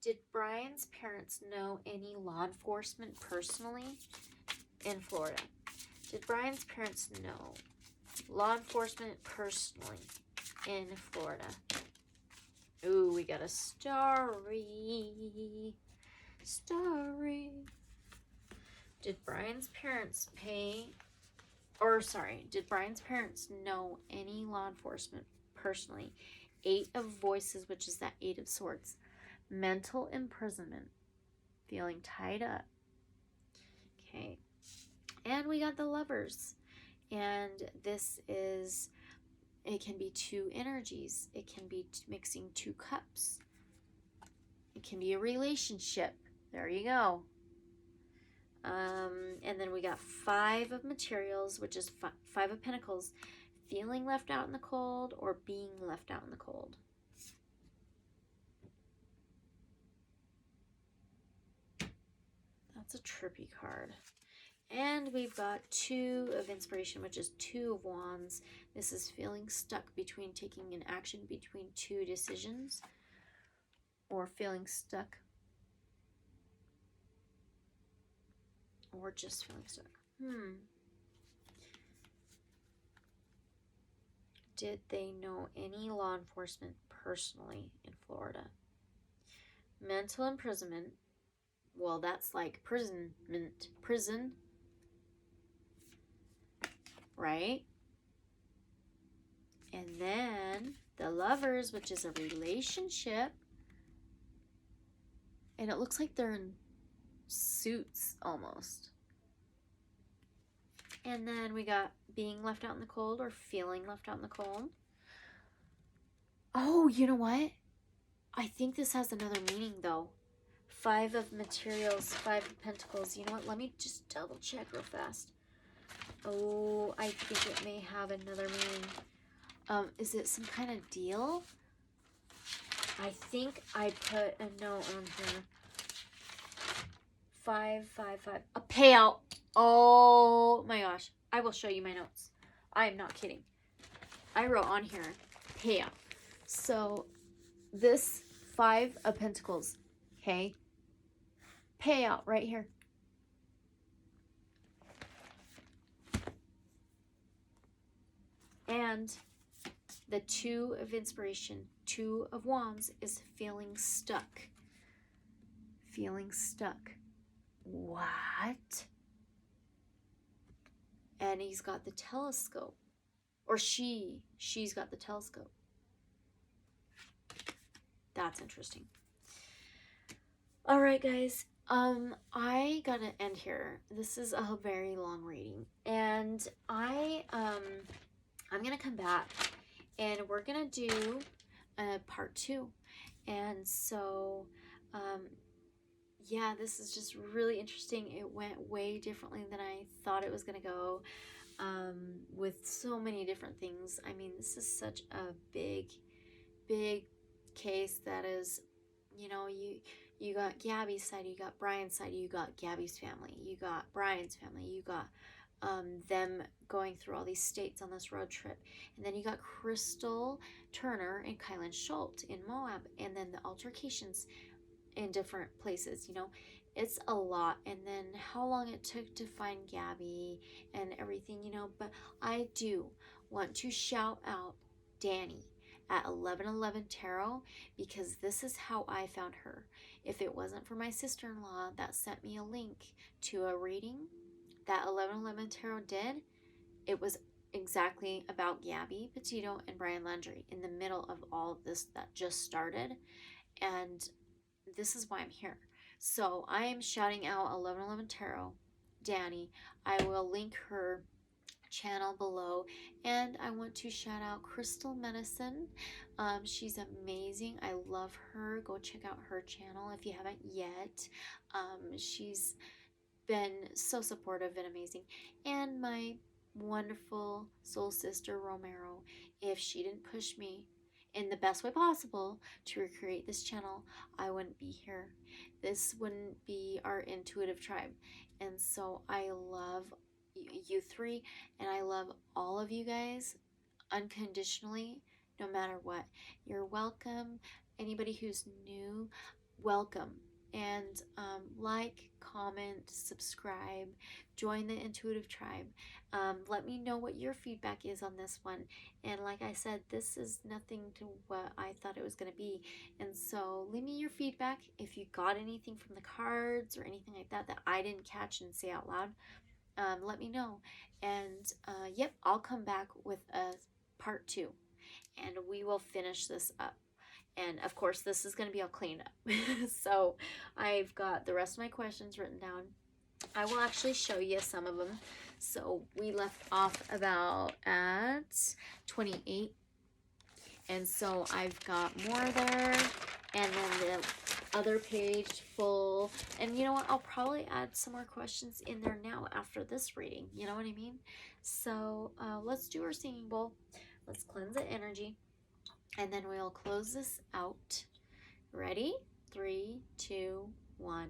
Did Brian's parents know any law enforcement personally in Florida? Did Brian's parents know law enforcement personally in Florida? Ooh, we got a starry. Starry. Did Brian's parents did Brian's parents know any law enforcement personally? 8 of Voices, which is that 8 of Swords. Mental imprisonment. Feeling tied up. Okay. And we got the Lovers. And this is, it can be 2 energies. It can be mixing 2 cups. It can be a relationship. There you go. And then we got 5 of Materials, which is 5 of Pentacles. Feeling left out in the cold or being left out in the cold. That's a trippy card. And we've got 2 of Inspiration, which is 2 of Wands. This is feeling stuck between taking an action between 2 decisions. Or feeling stuck. Or just feeling stuck. Did they know any law enforcement personally in Florida? Mental imprisonment. Well, that's like prison, right? And then the Lovers, which is a relationship. And it looks like they're in suits almost. And then we got being left out in the cold or feeling left out in the cold. Oh, you know what? I think this has another meaning, though. 5 of materials, 5 of pentacles. You know what? Let me just double check real fast. Oh, I think it may have another meaning. Is it some kind of deal? I think I put a note on here. 5, 5, 5. A payout. Oh my gosh. I will show you my notes. I am not kidding. I wrote on here, payout. So this 5 of pentacles, okay? Payout right here. And the 2 of inspiration, 2 of wands is feeling stuck. Feeling stuck. What? And he's got the telescope. Or she's got the telescope. That's interesting. All right, guys. I gotta end here. This is a very long reading, and I'm gonna come back, and we're gonna do part 2. And so, yeah, this is just really interesting. It went way differently than I thought it was gonna go, with so many different things. I mean, this is such a big case that is, you know, you got Gabby's side, you got Brian's side, you got Gabby's family, you got Brian's family, you got them going through all these states on this road trip, and then you got Crystal Turner and Kylen Shoulte in Moab, and then the altercations in different places. You know, it's a lot. And then how long it took to find Gabby and everything, you know. But I do want to shout out Danny at 1111 Tarot, because this is how I found her. If it wasn't for my sister-in-law that sent me a link to a reading that 1111 Tarot did, it was exactly about Gabby Petito and Brian Laundries in the middle of all of this that just started. And this is why I'm here. So I am shouting out 1111 Tarot, Danny. I will link her channel below, and I want to shout out Crystal Medicine. She's amazing. I love her. Go check out her channel if you haven't yet. She's been so supportive and amazing. And my wonderful soul sister Romero. If she didn't push me in the best way possible to recreate this channel, I wouldn't be here. This wouldn't be our intuitive tribe. And so I love you three, and I love all of you guys unconditionally, no matter what. You're welcome. Anybody who's new, welcome. And like, comment, subscribe, join the intuitive tribe. Let me know what your feedback is on this one. And like I said, this is nothing to what I thought it was going to be. And so leave me your feedback. If you got anything from the cards or anything like that that I didn't catch and say out loud, let me know. And yep, I'll come back with a part 2, and we will finish this up. And of course, this is going to be all cleaned up. So I've got the rest of my questions written down. I will actually show you some of them. So we left off about at 28. And so I've got more there. And then the other page full. And you know what? I'll probably add some more questions in there now after this reading. You know what I mean? So let's do our singing bowl. Let's cleanse the energy. And then we'll close this out. Ready? 3, 2, 1.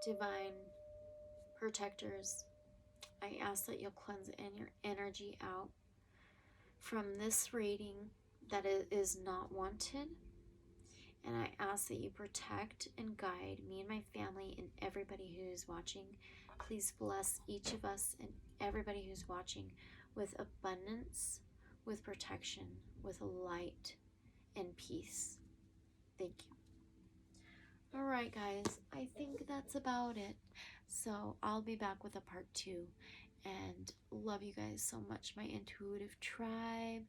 Divine protectors, I ask that you'll cleanse your energy out from this reading that it is not wanted. And I ask that you protect and guide me and my family and everybody who is watching. Please bless each of us and everybody who's watching with abundance, with protection, with light and peace. Thank you. All right, guys, I think that's about it. So I'll be back with a part 2. and love you guys so much, my intuitive tribe.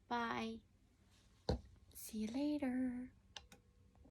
Bye. See you later.